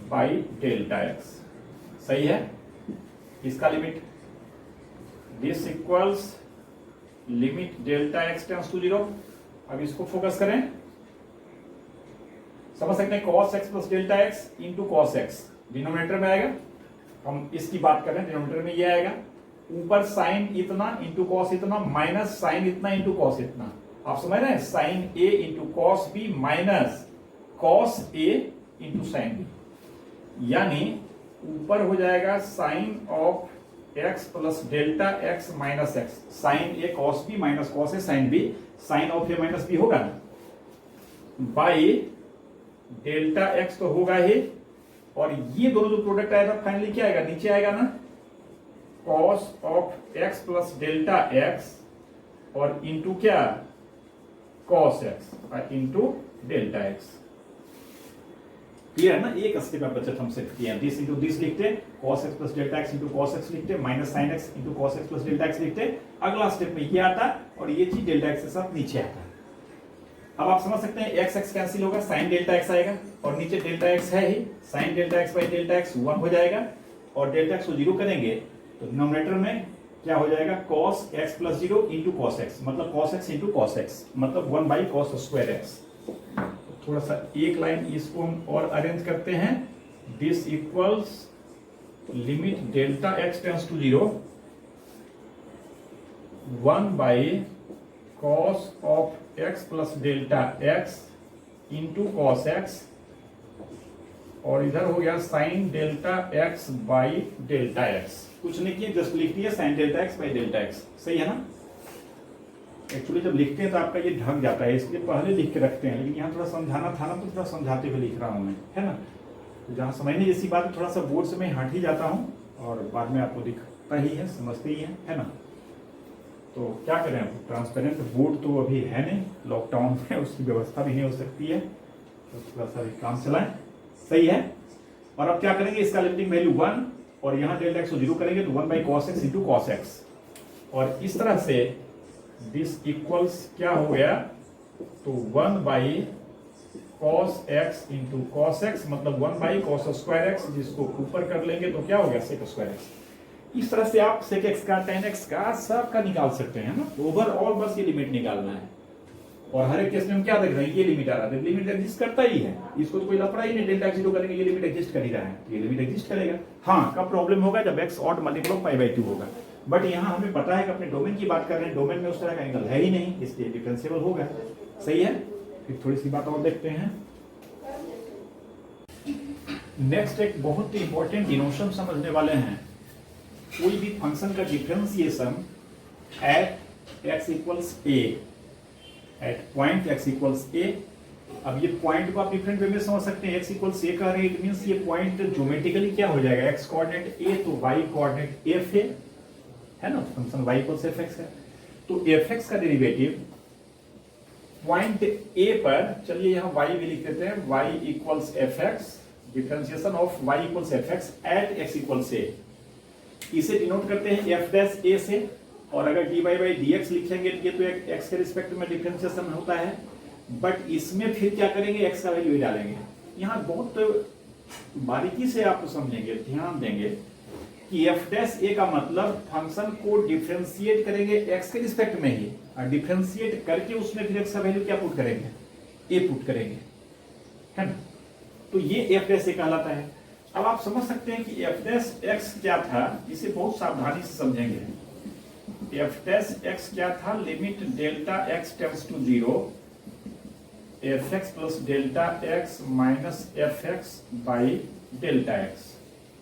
by delta x। सही है? इसका limit this equals limit delta x tends to 0। अब इसको फोकस करें, समझ सकते हैं cos x plus delta x into cos x denominator में आएगा। हम इसकी बात कर रहे हैं, डिनोमिनेटर में ये आएगा। ऊपर साइन इतना इंटू कॉस इतना माइनस साइन इतना इंटू कॉस इतना। आप समझ रहे हैं? Sine a into cos b minus cos a into sine b, यानी ऊपर हो जाएगा sine of x plus delta x minus x, sine a cos b minus cos a sine b, sine of a minus b होगा ना, बाई डेल्टा x तो होगा ही, और ये दोनों जो प्रोडक्ट आएगा फाइनली क्या आएगा, नीचे आएगा ना, cos of x plus delta x और इंटू क्या, कॉस x और इंटू डेल्टा x। क्लियर है ना? एक स्टेप आप बचत हम सिर्फ किए हैं, दिस इंटू दिस लिखते, cos x plus delta x into cos x लिखते, minus sine x into cos x plus delta x लिखते। अगला स्टेप में ये आता और ये चीज डेल्टा x के साथ नीचे आता। अब आप समझ सकते हैं x x कैंसिल होगा, साइन डेल्टा x आएगा और नीचे डेल्टा x है ही, sine delta x by delta x 1 हो जाएगा और डेल्टा x को 0 करेंगे तो डिनोमिनेटर में क्या हो जाएगा, cos x plus 0 into cos x, मतलब cos x into cos x, मतलब 1 बाई cos स्क्वायर x। थोड़ा सा एक लाइन इसको हम और अरेंज करते हैं, this equals limit delta x tends to 0 1 बाई cos of x plus delta x into cos x और इधर हो गया sine delta x by delta x। कुछ नहीं किया, जस्ट लिख दिया sine delta x by delta x। सही है ना? एक्चुअली जब लिखते हैं तो आपका ये ढक जाता है, इसलिए पहले लिख के रखते हैं, लेकिन यहाँ थोड़ा समझाना था ना, तो थोड़ा समझाते हुए लिख रहा हूँ मैं, है ना? तो जहाँ समझने जैसी बात है थोड़ा सा बोर्ड से मैं हट ही जाता हूँ और बाद में आपको दिखता ही है, समझते ही है ना? तो क्या करें, ट्रांसपेरेंट बोर्ड तो अभी है नहीं, लॉकडाउन में उसकी व्यवस्था भी नहीं हो सकती है, तो थोड़ा सा भी काम चलाएं। सही है? और अब क्या करेंगे, इसका लिमिटिंग वैल्यू 1 और यहाँ डेल्टा x को 0 करेंगे तो 1 by cos x into cos x, और इस तरह से दिस इक्वल्स क्या हो गया, तो 1 by cos x into cos x, मतलब 1 बाई कॉस स्क्वायर एक्स, जिसको ऊपर कर लेंगे तो क्या हो गया, सेक स्क्वायर एक्स। इस तरह से आप सेक एक्स का, टेन एक्स का, सबका निकाल सकते हैं ना। ओवरऑल बस ये लिमिट निकालना है, और हर एक केस में हम क्या देख रहे हैं, ये लिमिट आ रहा है, लिमिट एग्जिस्ट करता ही है, इसको तो कोई लफड़ा ही नहीं, डेल्टा x 0 करेंगे ये लिमिट एग्जिस्ट कर ही रहा है, ये लिमिट एग्जिस्ट करेगा। हाँ, कब प्रॉब्लम होगा, जब x ऑड मल्टीपल ऑफ π/2 होगा, बट यहाँ हमें पता है कि अपने डोमेन की बात कर रहे हैं, डोमेन में उस तरह का एंगल है ही नहीं, इसलिए डिफरेंशिएबल होगा। सही है? फिर थोड़ी सी बात और देखते हैं। नेक्स्ट एक बहुत ही इंपॉर्टेंट डिनोशन समझने वाले हैं, कोई भी फंक्शन का differentiation at x equals a, at point x equals a। अब ये पॉइंट को आप डिफरेंट वे में समझ सकते हैं, x इक्वल्स a का रेट मींस ये पॉइंट ज्योमेट्रिकली क्या हो जाएगा, x कोऑर्डिनेट a तो y कोऑर्डिनेट f है ना, फंक्शन y इक्वल्स fx है, तो fx का डेरिवेटिव पॉइंट a पर, चलिए यहाँ y भी लिख देते हैं, y equals fx, differentiation of y equals fx at x equals a, इसे डिनोट करते हैं f डैश a से, और अगर dy बाई dx लिखेंगे तो ये तो एक x के रिस्पेक्ट में डिफरेंशिएशन होता है, बट इसमें फिर क्या करेंगे, x का वैल्यू डालेंगे। यहाँ बहुत बारीकी से आप समझेंगे, ध्यान देंगे कि f डैश a का मतलब फंक्शन को डिफरेंशिएट करेंगे x के रिस्पेक्ट में ही, और डिफरेंशिएट करके उसमें फिर x का वैल्यू क्या पुट करेंगे, a पुट करेंगे, है ना? तो ये f डैश a कहलाता है। अब आप समझ सकते हैं कि f डैश x क्या था, इसे बहुत सावधानी से समझेंगे। f डैश x क्या था, limit delta x tends to 0 f x plus delta x minus f x by delta x,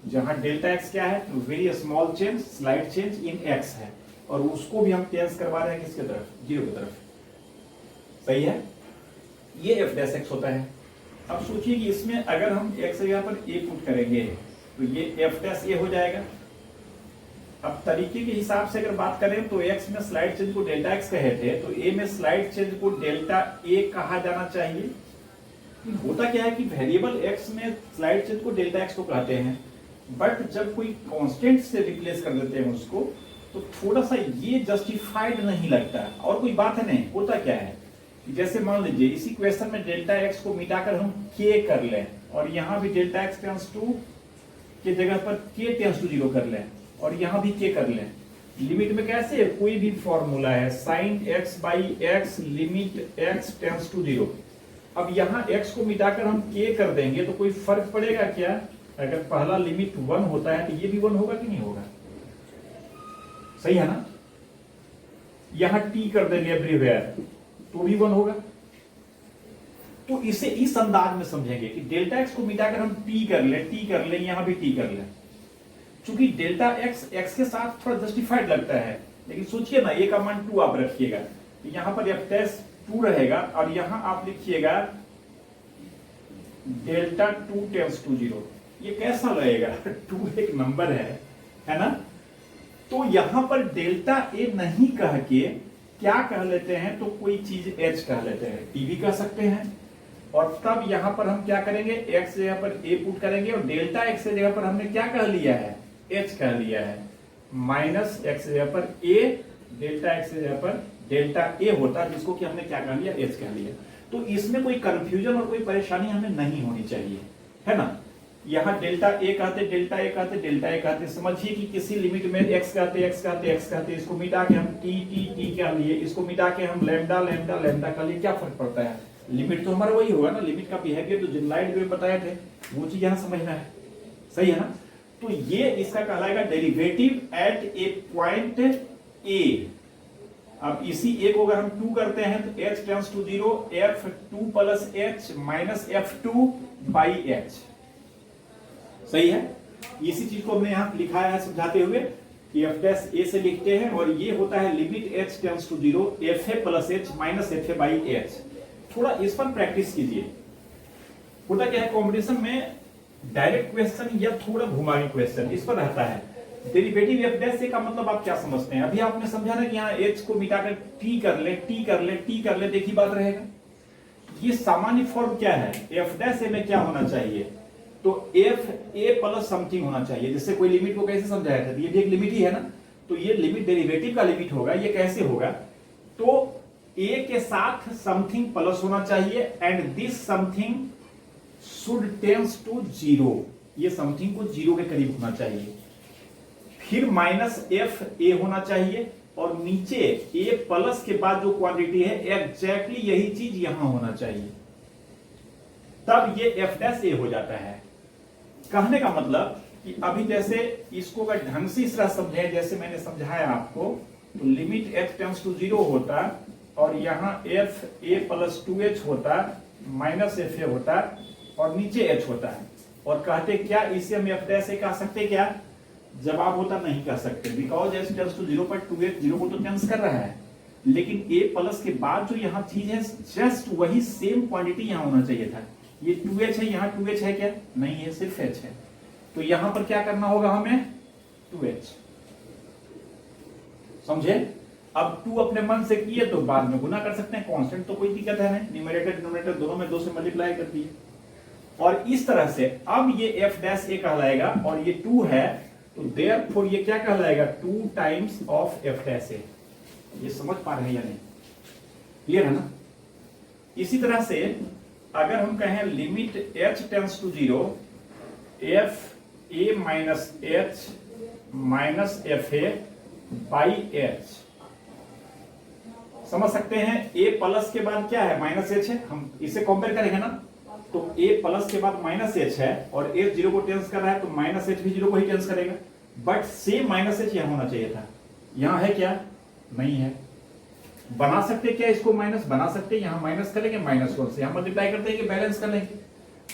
जहां डेल्टा एक्स क्या है, very small change, slight change in x है, और उसको भी हम टेंस करवा रहे हैं किसके तरफ, जीरो की तरफ। सही है, ये एफ डैश एक्स होता है। अब सोचिए कि इसमें अगर हम एक्स जगह पर ए पुट करेंगे तो ये एफ डैश ए हो जाएगा। अब तरीके के हिसाब से अगर बात करें तो एक्स में स्लाइड चेंज को डेल्टा एक्स कहे थे, तो ए में स्लाइड चेंज को डेल्टा ए कहा जाना चाहिए। होता क्या है कि वेरिएबल एक्स में स्लाइड चेंज को डेल्टा एक्स तो कहते हैं, बट जब कोई कांस्टेंट से रिप्लेस कर देते हैं उसको, तो थोड़ा सा ये जस्टिफाइड नहीं लगता। और कोई बात है नहीं, होता क्या है, जैसे मान लीजिए इसी क्वेश्चन में डेल्टा एक्स को मिटाकर हम के कर लें, और यहां भी डेल्टा एक्स टेंस टू के जगह पर के टेंस टू जीरो कर लें, और यहां भी के कर लें। लिमिट में कैसे, कोई भी फॉर्मूला है, sine x by x limit x tends to zero. अब यहां एक्स को मिटाकर हम के कर देंगे तो कोई फर्क पड़ेगा क्या? अगर पहला लिमिट 1 होता है तो ये भी 1 होगा कि नहीं होगा? सही है ना। यहां टी कर देंगे एवरीवेयर तो भी 1 होगा। तो इसे इस अंदाज में समझेंगे कि डेल्टा एक्स को मिटाकर हम टी कर ले, यहां भी टी कर ले। चूंकि डेल्टा एक्स एक्स के साथ थोड़ा जस्टिफाइड लगता है, लेकिन सोचिए ना, ए का मान 2 आप रखिएगा, तो यहां पर एफ टेस्ट 2 रहेगा, और यहां आप लिखिएगा डेल्टा 2 टेंस टू 0। ये कैसा लगेगा? 2 एक नंबर है ना। तो यहां पर डेल्टा ए नहीं कह के क्या कह लेते हैं, तो कोई चीज एच कह लेते हैं, टी भी कह सकते हैं। और तब यहां पर हम क्या करेंगे, एक्स जगह पर ए पुट करेंगे, और डेल्टा एक्स जगह पर हमने क्या कह लिया है, एच कह लिया है, माइनस एक्स जगह पर ए, डेल्टा एक्स जगह पर डेल्टा ए होता, जिसको कि हमने क्या कह लिया, एच कह लिया। तो इसमें कोई कंफ्यूजन और कोई परेशानी हमें नहीं होनी चाहिए, है ना। यहां डेल्टा ए कहते, डेल्टा ए कहते, डेल्टा ए कहते, समझिए कि किसी लिमिट में एक्स कहते, एक्स कहते, एक्स कहते, इसको मिटा के हम टी टी टी कह लिए, इसको मिटा के हम लैम्डा लैम्डा लैम्डा कह लिए, क्या फर्क पड़ता है? लिमिट तो हमारा वही होगा ना, लिमिट का बिहेवियर तो जिनलाइट में बताए थे, वो चीज यहां समझना है। सही है ना। तो ये इसका कहलाएगा derivative eight A point A. अब इसी ए को अगर हम 2 करते हैं तो h tends to 0 f2 plus h minus f2 by h। सही है। इसी चीज को हमने यहां लिखा है समझाते हुए कि f डैश a से लिखते हैं, और ये होता है limit h tends to 0 fa plus h minus fa by h। थोड़ा इस पर प्रैक्टिस कीजिए। होता क्या है, कॉम्पिटिशन में डायरेक्ट क्वेश्चन या थोड़ा घुमावी क्वेश्चन इस पर रहता है। डेरिवेटिव एफ डैश ए का मतलब आप क्या समझते हैं? अभी आपने समझा ना कि यहाँ h को मिटाकर t कर ले, t कर ले, t कर ले, देखी बात रहेगा। ये सामान्य फॉर्म क्या है, एफ डैश ए में क्या होना चाहिए, तो एफ ए प्लस समथिंग होना चाहिए। जैसे कोई लिमिट को कैसे समझाया था, ये भी एक लिमिट ही है ना, तो ये लिमिट डेरिवेटिव का लिमिट होगा। ये कैसे होगा, तो ए के साथ समथिंग प्लस होना चाहिए, and this something should tends to 0। ये समथिंग को 0 के करीब होना चाहिए। फिर माइनस एफ ए होना चाहिए, और नीचे ए प्लस के बाद जो क्वांटिटी है एग्जैक्टली यही चीज यहां होना चाहिए, तब ये एफ डैश ए हो जाता है। कहने का मतलब कि अभी जैसे इसको अगर ढंग से इस तरह समझे जैसे मैंने समझाया आपको, तो लिमिट h टेंस टू 0 होता, और यहां एफ ए प्लस 2h होता, माइनस एफ ए होता, और नीचे h होता है। और कहते क्या, इसे हम एफ डैश ए कह सकते क्या? जवाब होता नहीं कह सकते, बिकॉज h टेंस टू 0 पर 2h 0 को तो टेंस कर रहा है, लेकिन a प्लस के बाद जो यहाँ चीज है जस्ट वही सेम क्वांटिटी यहाँ होना चाहिए था। ये 2h है, यहाँ 2h है क्या? नहीं है, सिर्फ h है। तो यहां पर क्या करना होगा हमें, 2h। समझे? अब 2 अपने मन से किए तो बाद में गुना कर सकते हैं, कांस्टेंट तो कोई दिक्कत है नहीं, न्यूमरेटर डिनोमिनेटर दोनों में 2 से मल्टीप्लाई कर दिए। और इस तरह से अब ये f डैश ए कहलाएगा, और ये 2 है, तो देयरफॉर ये क्या कहलाएगा, 2 टाइम्स ऑफ f डैश ए। ये समझ पा रहे हैं या नहीं? क्लियर है ना। इसी तरह से अगर हम कहें limit h tends to 0 f a minus h minus f a by h, समझ सकते हैं। a प्लस के बाद क्या है, माइनस h है, हम इसे कंपेयर करेंगे ना, तो a प्लस के बाद माइनस h है, और h 0 को टेंस कर रहा है, तो माइनस h भी 0 को ही टेंस करेगा। बट सेम माइनस h यहां होना चाहिए था, यहां है क्या? नहीं है। बना सकते क्या इसको माइनस, बना सकते यहां माइनस करेंगे -1 से, यहां मल्टीप्लाई करते हैं कि बैलेंस कर लेंगे।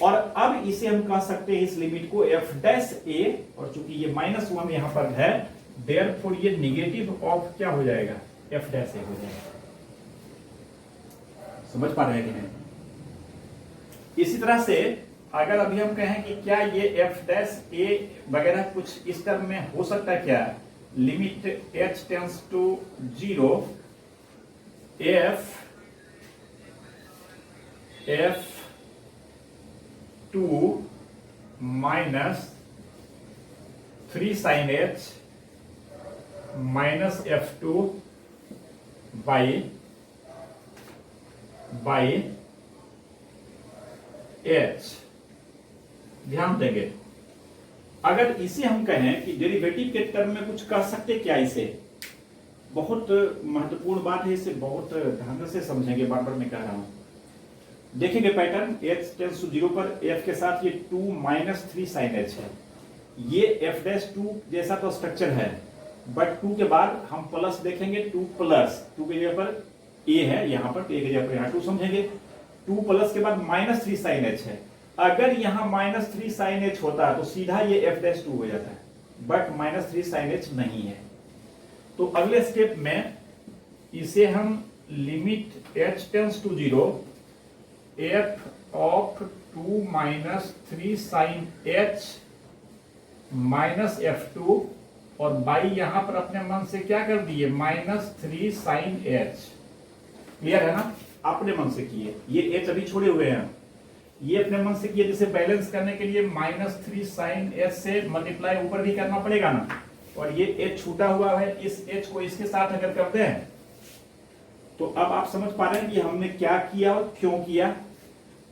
और अब इसे हम कह सकते हैं इस लिमिट को f डैश a, और चूंकि ये -1 यहां पर है देयरफॉर ये निगेटिव ऑफ क्या हो जाएगा, f डैश a हो जाएगा। समझ पा रहे हैं कि नहीं। इसी तरह से अगर अभी हम कहें कि क्या ये f डैश a वगैरह कुछ इस टर्म में हो सकता है क्या, limit h tends to 0 f 2 -3 sin h minus f2 by h। ध्यान देंगे अगर इसे हम कहें कि डेरिवेटिव के टर्म में कुछ कह सकते क्या, इसे बहुत महत्वपूर्ण बात है, इसे बहुत ढंग से समझेंगे, बार बार मैं कह रहा हूं। देखेंगे पैटर्न h टेंड्स टू 0 पर f के साथ ये 2 -3 sin h है, ये f डैश 2 जैसा तो स्ट्रक्चर है, बट 2 के बाद हम प्लस देखेंगे, 2 प्लस 2 के जगह पर a है यहां पर, a के जगह पर यहां 2 समझेंगे, 2 प्लस के बाद -3 sin h है। अगर यहां -3 sin h होता तो सीधा ये f डैश 2 हो जाता है, बट -3 sin h नहीं है। तो अगले स्टेप में इसे हम limit h tends to 0 f of 2 -3 sin h minus f2 और बाई यहां पर अपने मन से क्या कर दिए, -3 sin h। क्लियर है ना, अपने मन से किए, ये h अभी छोड़े हुए हैं, ये अपने मन से किए, जिसे बैलेंस करने के लिए -3 sin h से मल्टीप्लाई ऊपर भी करना पड़ेगा ना, और ये h छूटा हुआ है, इस h को इसके साथ अगर करते हैं तो अब आप समझ पा रहे हैं कि हमने क्या किया और क्यों किया।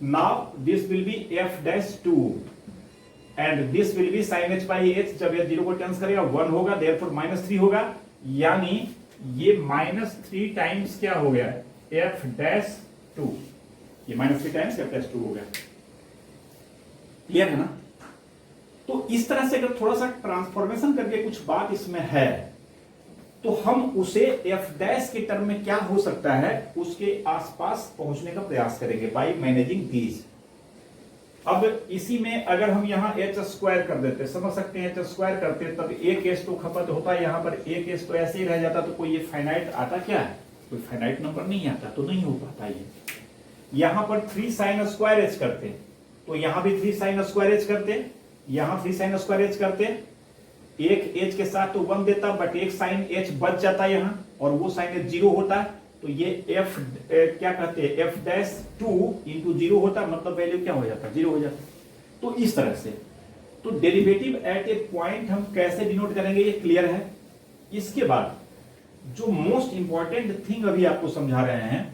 Now this will be f dash 2 and this will be sin h by h, जब ये 0 को टेंस करेगा 1 होगा, देयरफॉर -3 होगा, यानी ये -3 टाइम्स क्या हो गया, f डैश 2, ये -3 टाइम्स f डैश 2 हो गया। क्लियर है ना। तो इस तरह से अगर थोड़ा सा ट्रांसफॉर्मेशन करके कुछ बात इसमें है तो हम उसे f डैश के टर्म में क्या हो सकता है उसके आसपास पहुंचने का प्रयास करेंगे बाय मैनेजिंग दीज। अब इसी में अगर हम यहां h स्क्वायर कर देते, समझ सकते हैं h स्क्वायर करते तब एक h तो खपत होता, यहां पर एक h तो ऐसे ही रह जाता, तो कोई ये फाइनाइट आता क्या है, कोई फाइनाइट नंबर नहीं आता, तो नहीं हो पाता ये। यहां पर 3 sin स्क्वायर h करते तो यहां भी 3 sin स्क्वायर h करते, यहां 3 sin स्क्वायर h करते, एक h के साथ तो 1 देता, बट एक sin h बच जाता यहां, और वो sin h 0 होता, तो ये f क्या कहते हैं f डैश 2 इंटू 0 होता, मतलब वैल्यू क्या हो जाता, 0 हो जाता। तो इस तरह से तो डेरिवेटिव एट ए पॉइंट हम कैसे डिनोट करेंगे ये क्लियर है। इसके बाद जो मोस्ट इंपॉर्टेंट थिंग अभी आपको समझा रहे हैं,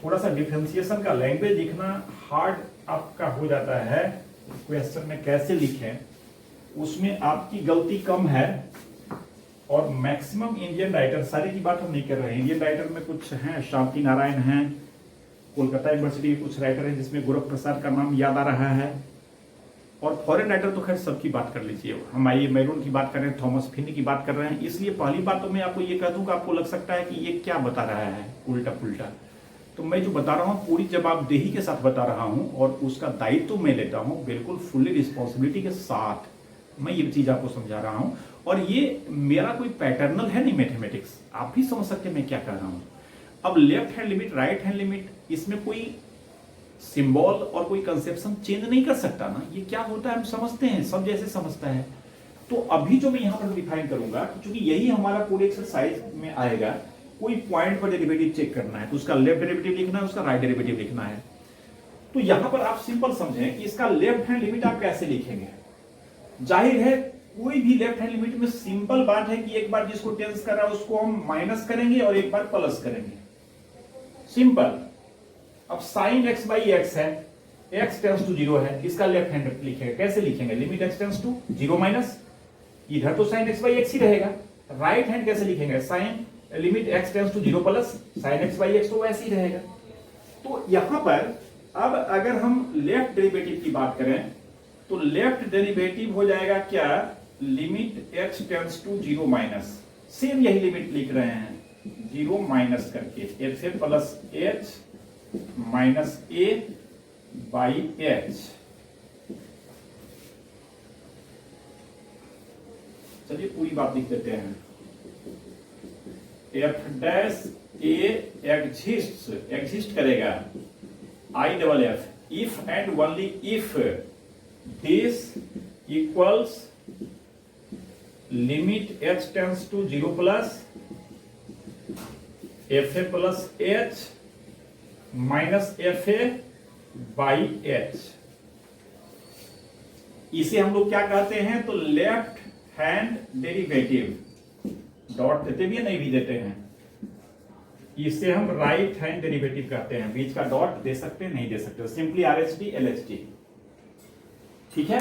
थोड़ा सा डिफरेंशिएशन का लैंग्वेज लिखना हार्ड आपका हो जाता है, क्वेश्चन में कैसे लिखें उसमें आपकी गलती कम है, और मैक्सिमम इंडियन राइटर, सारे की बात हम नहीं कर रहे हैं, इंडियन राइटर में कुछ हैं, शांति नारायण हैं, कोलकाता यूनिवर्सिटी के कुछ राइटर हैं जिसमें गोरख प्रसाद का नाम याद आ रहा है, और फॉरेन राइटर तो खैर सबकी बात कर लीजिए, हम आइए मैरून की बात कर रहे हैं, थॉमस फिनी की बात कर रहे हैं। इसलिए पहली बात तो मैं आपको ये कह दूंगा, आपको लग सकता है कि ये क्या बता रहा है उल्टा पुल्टा, तो मैं जो बता रहा हूँ पूरी जवाबदेही के साथ बता रहा हूँ, और उसका दायित्व तो मैं लेता हूँ बिल्कुल फुल्ली रिस्पॉन्सिबिलिटी के साथ, मैं ये चीज आपको समझा रहा हूँ। और ये मेरा कोई पैटर्नल है नहीं मैथमेटिक्स, आप भी समझ सकते हैं मैं क्या कह रहा हूँ। अब left hand limit, right hand limit, इसमें कोई सिंबल और कोई कंसेप्शन चेंज नहीं कर सकता ना, ये क्या होता है हम समझते हैं, सब जैसे समझता है। तो अभी जो मैं यहाँ पर डिफाइन करूंगा, क्योंकि यही हमारा पूरे एक्सरसाइज में आएगा, कोई पॉइंट पर डेरिवेटिव चेक करना है तो उसका लेफ्ट डेरिवेटिव लिखना है, उसका राइट डेरिवेटिव लिखना है। तो यहां पर आप सिंपल समझें कि इसका लेफ्ट हैंड लिमिट आप कैसे लिखेंगे। जाहिर है कोई भी लेफ्ट हैंड लिमिट में सिंपल बात है कि एक बार जिसको टेंस कर रहा है उसको हम माइनस करेंगे और एक बार प्लस करेंगे, सिंपल। अब साइन x बाई एक्स है, x टेंस टू 0 है, इसका लेफ्ट हैंड लिखेंगे, कैसे लिखेंगे, limit x tends to 0 minus, इधर तो साइन x बाई एक्स ही रहेगा। राइट हैंड कैसे लिखेंगे, sine limit x tends to 0 plus sine x by x, तो वैसे ही रहेगा। तो यहां पर अब अगर हम लेफ्ट डेरिवेटिव की बात करें तो लेफ्ट डेरिवेटिव हो जाएगा क्या, limit x tends to 0 minus, same यही लिमिट लिख रहे हैं, जीरो माइनस करके f a plus h minus a by h. चलिए पूरी बात लिख देते हैं। एफ डैश ए एग्जिस्ट करेगा I double f if and only if this equals limit h tends to zero plus f a plus h minus f a by h. इसे हम लोग क्या कहते हैं? तो लेफ्ट हैंड डेरिवेटिव। डॉट देते भी नहीं भी देते हैं, इसे हम राइट हैंड डेरिवेटिव कहते हैं। बीच का डॉट दे सकते नहीं दे सकते, सिंपली आरएचडी एलएचडी। ठीक है,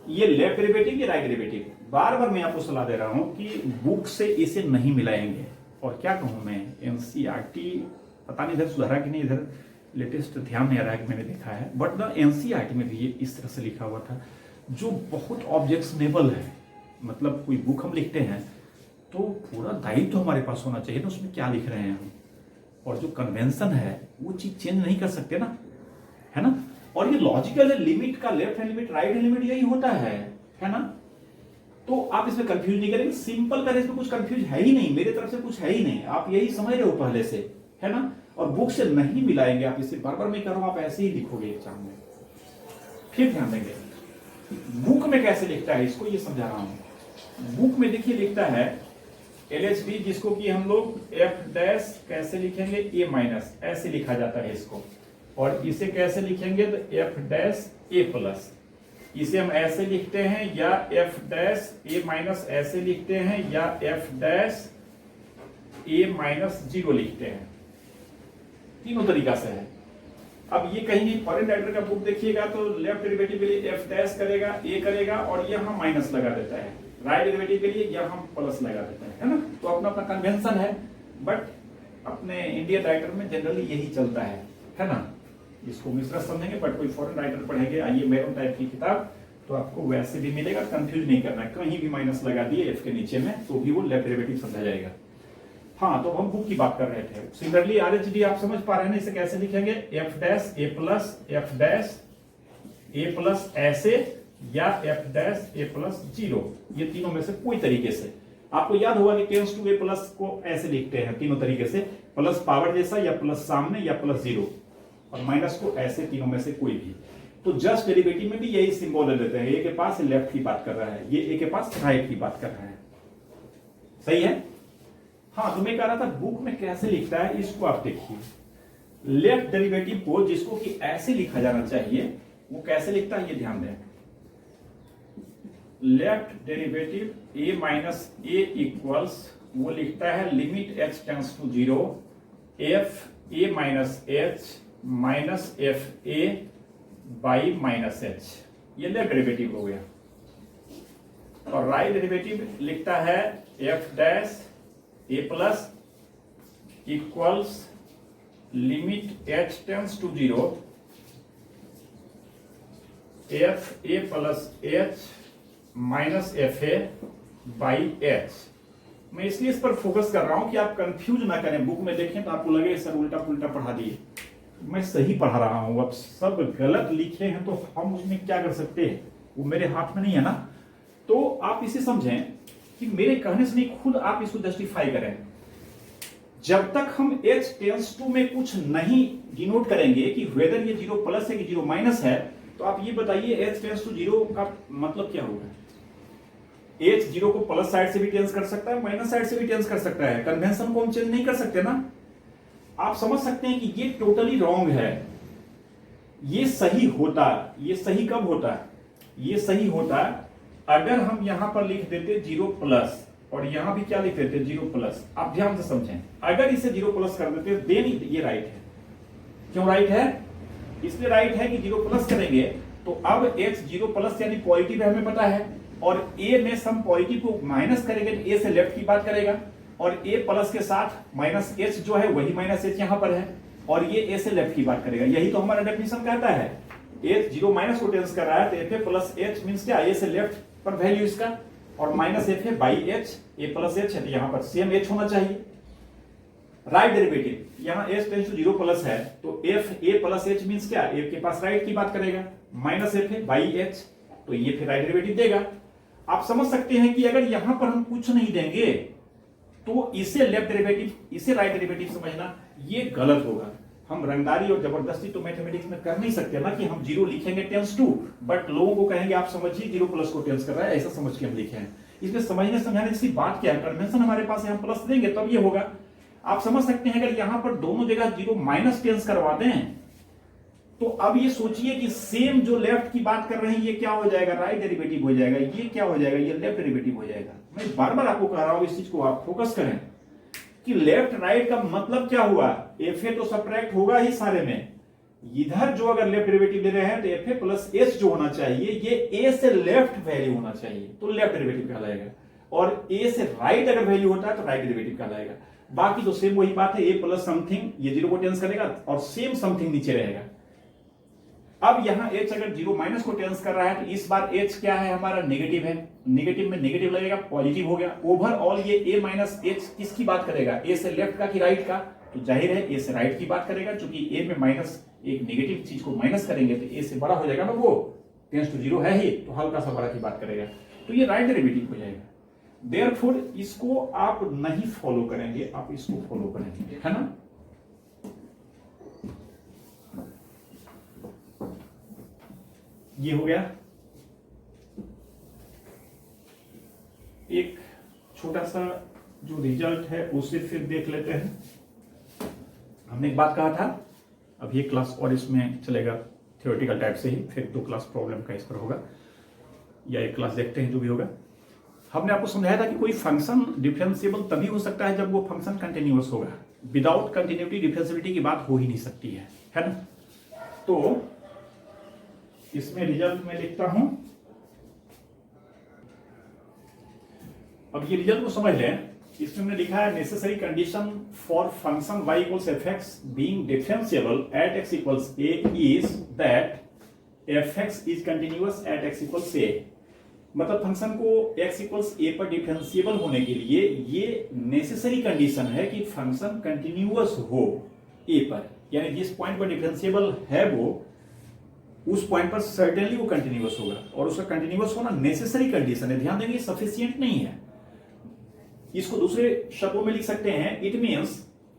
ये लेफ्ट डेरिवेटिव, ये राइट डेरिवेटिव। बार बार मैं आपको सलाह दे रहा हूं कि बुक से इसे नहीं मिलाएंगे। और क्या कहूं मैं, एनसीईआरटी पता नहीं इधर सुधारा कि नहीं, इधर लेटेस्ट ध्यान नहीं आ रहा है कि मैंने देखा है, बट द एनसीईआरटी में भी ये इस तरह से लिखा हुआ था, जो बहुत ऑब्जेक्शनेबल है। मतलब कोई बुक हम लिखते हैं तो पूरा दायित्व तो हमारे पास होना चाहिए ना, उसमें क्या लिख रहे हैं हम, और जो कन्वेंशन है वो चीज चेंज नहीं कर सकते ना, है ना। और ये लॉजिकल है, लिमिट का left hand limit right hand limit यही होता है ना। तो आप इसमें कंफ्यूज नहीं करेंगे, सिंपल का इसमें कुछ कंफ्यूज है ही नहीं, मेरे तरफ से कुछ है ही नहीं, आप यही समझ रहे हो पहले से, है ना। और बुक से नहीं मिलाएंगे आप, इसे बार बार मैं कर रहा हूं, आप ऐसे ही लिखोगे एग्जाम में। फिर ध्यान देंगे बुक में कैसे लिखता है, इसको ये समझा रहा हूं। बुक में देखिए लिखता है एलएचडी, जिसको कि हम लोग एफ डैश कैसे लिखेंगे, ए माइनस ऐसे लिखा जाता है इसको। और इसे कैसे लिखेंगे, तो एफ डैश ए प्लस, इसे हम ऐसे लिखते हैं, या एफ डैश ए माइनस ऐसे लिखते हैं, या एफ डैश ए माइनस जीरो लिखते हैं। तीनों तरीका से है। अब ये कहीं भी फॉरेन राइटर का बुक देखिएगा तो लेफ्ट डेरिवेटिव के लिए एफ डैश करेगा, ए करेगा, और यहां माइनस लगा देता है। राइट डेरिवेटिव के लिए यहां प्लस लगा देता है ना। तो अपना अपना कन्वेंशन है, बट अपने इंडियन राइटर में जनरली यही चलता है ना। इसको मिश्रा समझेंगे, बट कोई फॉरेन राइटर पढ़ेंगे, आइए मैरून टाइप की किताब, तो आपको वैसे भी मिलेगा। कंफ्यूज नहीं करना, कहीं भी माइनस लगा दिए एफ के नीचे में तो भी वो लेफ्ट डेरिवेटिव समझा जाएगा। हाँ, तो हम बुक की बात कर रहे थे। सिमिलरली आरएचडी आप समझ पा रहे हैं ना, इसे कैसे लिखेंगे, F dash a plus F dash a plus ऐसे, या F dash a plus zero. ये तीनों में से कोई तरीके से आपको याद होगा कि टेंस टू ए प्लस को ऐसे लिखते हैं तीनों तरीके से, प्लस पावर जैसा, या प्लस सामने, या प्लस जीरो, और माइनस को ऐसे, तीनों में से कोई भी। तो जस्ट डेरिवेटिव में भी यही सिंबल देते हैं। ए के पास लेफ्ट की बात कर रहा है, ये ए के पास राइट की बात कर रहा है। सही है। हाँ, तो मैं कह रहा था बुक में कैसे लिखता है, इसको आप देखिए। लेफ्ट डेरिवेटिव को, जिसको कि ऐसे लिखा जाना चाहिए, वो कैसे लिखता है ये ध्यान दें। Left derivative a minus a equals, वो लिखता है limit h tends to zero f a minus h minus f a by minus h. ये लेफ्ट डेरिवेटिव हो गया। और राइट डेरिवेटिव लिखता है f dash a plus equals limit h tends to zero f a plus h minus f a by h. मैं इसलिए इस पर फोकस कर रहा हूं कि आप कंफ्यूज ना करें। बुक में देखें तो आपको लगे सर उल्टा पुल्टा पढ़ा दिए। मैं सही पढ़ा रहा हूं। अब सब गलत लिखे हैं तो हम उसमें क्या कर सकते हैं, वो मेरे हाथ में नहीं है ना। तो आप इसे समझें कि मेरे कहने से नहीं, खुद आप इसको जस्टिफाई करें। जब तक हम एच टेंस टू में कुछ नहीं डिनोट करेंगे कि वेदर ये जीरो प्लस है कि जीरो माइनस है, तो आप ये बताइए एच टेंस टू जीरो का मतलब क्या होगा। एच जीरो को प्लस साइड से भी टेंस कर सकता है, माइनस साइड से भी टेंस कर सकता है। कन्वेंशन को हम चेंज नहीं कर सकते ना। आप समझ सकते हैं कि ये टोटली रॉन्ग है। ये सही होता, ये सही कब होता है, ये सही होता अगर हम यहां पर लिख देते जीरो प्लस, और यहां भी क्या लिख देते जीरो प्लस। आप ध्यान से समझें, अगर इसे जीरो प्लस कर देते देन ये राइट है। क्यों राइट है? इसलिए राइट है कि जीरो प्लस करेंगे तो अब एच जीरो प्लस यानी पॉजिटिव है, हमें पता है। और ए में सम पॉजिटिव को माइनस करेंगे तो ए से लेफ्ट की बात करेगा, और ए प्लस के साथ माइनस एच जो है वही माइनस एच यहां पर है, और ये ए से लेफ्ट की बात करेगा। यही तो हमारा डेफिनेशन कहता है। एच जीरो माइनस को टेंस कर रहा है तो F a plus H means क्या, ए से लेफ्ट पर वैल्यू इसका, और minus f a by H, A plus H है तो यहां पर सेम एच होना चाहिए। राइट डेरिवेटिव, यहाँ एच टेंस टू 0 प्लस है तो F a plus H means क्या, एफ के पास राइट की बात करेगा, माइनस एफ है बाई एच, तो ये फिर राइट डेरिवेटिव देगा। आप समझ सकते हैं कि अगर यहां पर हम कुछ नहीं देंगे तो इसे लेफ्ट डेरिवेटिव, इसे राइट डेरिवेटिव समझना ये गलत होगा। हम रंगदारी और जबरदस्ती तो मैथमेटिक्स में कर नहीं सकते ना कि हम 0 लिखेंगे टेंस टू, बट लोगों को कहेंगे आप समझिए 0 प्लस को टेंस कर रहा है, ऐसा समझ के हम लिखे हैं। इसमें समझने समझाने की बात क्या है, कन्वेंशन हमारे पास है, हम प्लस देंगे तब ये होगा। आप समझ सकते हैं अगर यहां पर दोनों जगह 0 माइनस टेंस करवा दें तो अब ये सोचिए कि सेम जो लेफ्ट की बात कर रहे हैं ये क्या हो जाएगा, राइट डेरिवेटिव हो जाएगा, ये क्या हो जाएगा, ये लेफ्ट डेरिवेटिव हो जाएगा। मैं बार बार आपको कह रहा हूं इस चीज को आप फोकस करें कि लेफ्ट राइट का मतलब क्या हुआ, एफ ए तो सब्ट्रैक्ट होगा ही सारे में, इधर जो अगर लेफ्ट डेरिवेटिव ले रहे हैं तो एफ ए प्लस एच जो होना चाहिए ये ए से लेफ्ट वैल्यू होना चाहिए तो लेफ्ट डेरिवेटिव कहलाएगा, और ए से राइट अगर वैल्यू होता है तो राइट डेरिवेटिव कहलाएगा। बाकी तो सेम वही बात है, ए प्लस समथिंग ये 0 को टेंस करेगा और सेम समथिंग नीचे रहेगा। अब यहां h अगर 0 माइनस को टेंस कर रहा है तो इस बार h क्या है हमारा, नेगेटिव है, नेगेटिव में नेगेटिव लगेगा पॉजिटिव हो गया। ओवरऑल ये a माइनस h किसकी बात करेगा, a से लेफ्ट का कि राइट का, तो जाहिर है a से राइट की बात करेगा, क्योंकि a में माइनस एक नेगेटिव चीज को माइनस करेंगे तो a से बड़ा हो जाएगा ना, वो टेंस टू 0 है ही, तो हल्का सा बड़ा की बात करेगा, तो ये राइट डेरिवेटिव हो जाएगा। देयरफॉर इसको आप नहीं फॉलो करेंगे, आप इसको फॉलो करेंगे, है ना। ये हो गया। एक छोटा सा जो रिजल्ट है उसे फिर देख लेते हैं। हमने एक बात कहा था, अब ये क्लास और इसमें चलेगा थ्योरेटिकल टाइप से ही, फिर 2 क्लास प्रॉब्लम का इस पर होगा, या एक क्लास देखते हैं जो भी होगा। हमने आपको समझाया था कि कोई फंक्शन डिफरेंशिएबल तभी हो सकता है जब वो फंक्शन कंटिन्यूअस होगा, विदाउट कंटिन्यूटी डिफरेंशिएबिलिटी की बात हो ही नहीं सकती है ना। तो इसमें रिजल्ट में लिखता हूं, अब ये रिजल्ट को समझ लें। इसमें हमने लिखा है necessary condition for function y equals fx being differentiable at x equals a is that fx is continuous at x equals a। मतलब फंक्शन को x इक्वल्स a पर डिफरेंशिएबल होने के लिए ये नेसेसरी कंडीशन है कि फंक्शन कंटिन्यूअस हो a पर, यानी जिस पॉइंट पर डिफरेंशिएबल है वो उस पॉइंट पर सर्टेनली वो कंटिन्यूअस होगा, और उसका कंटिन्यूअस होना नेसेसरी कंडीशन है। ध्यान देंगे सफिशिएंट नहीं है। इसको दूसरे शब्दों में लिख सकते हैं, इट मींस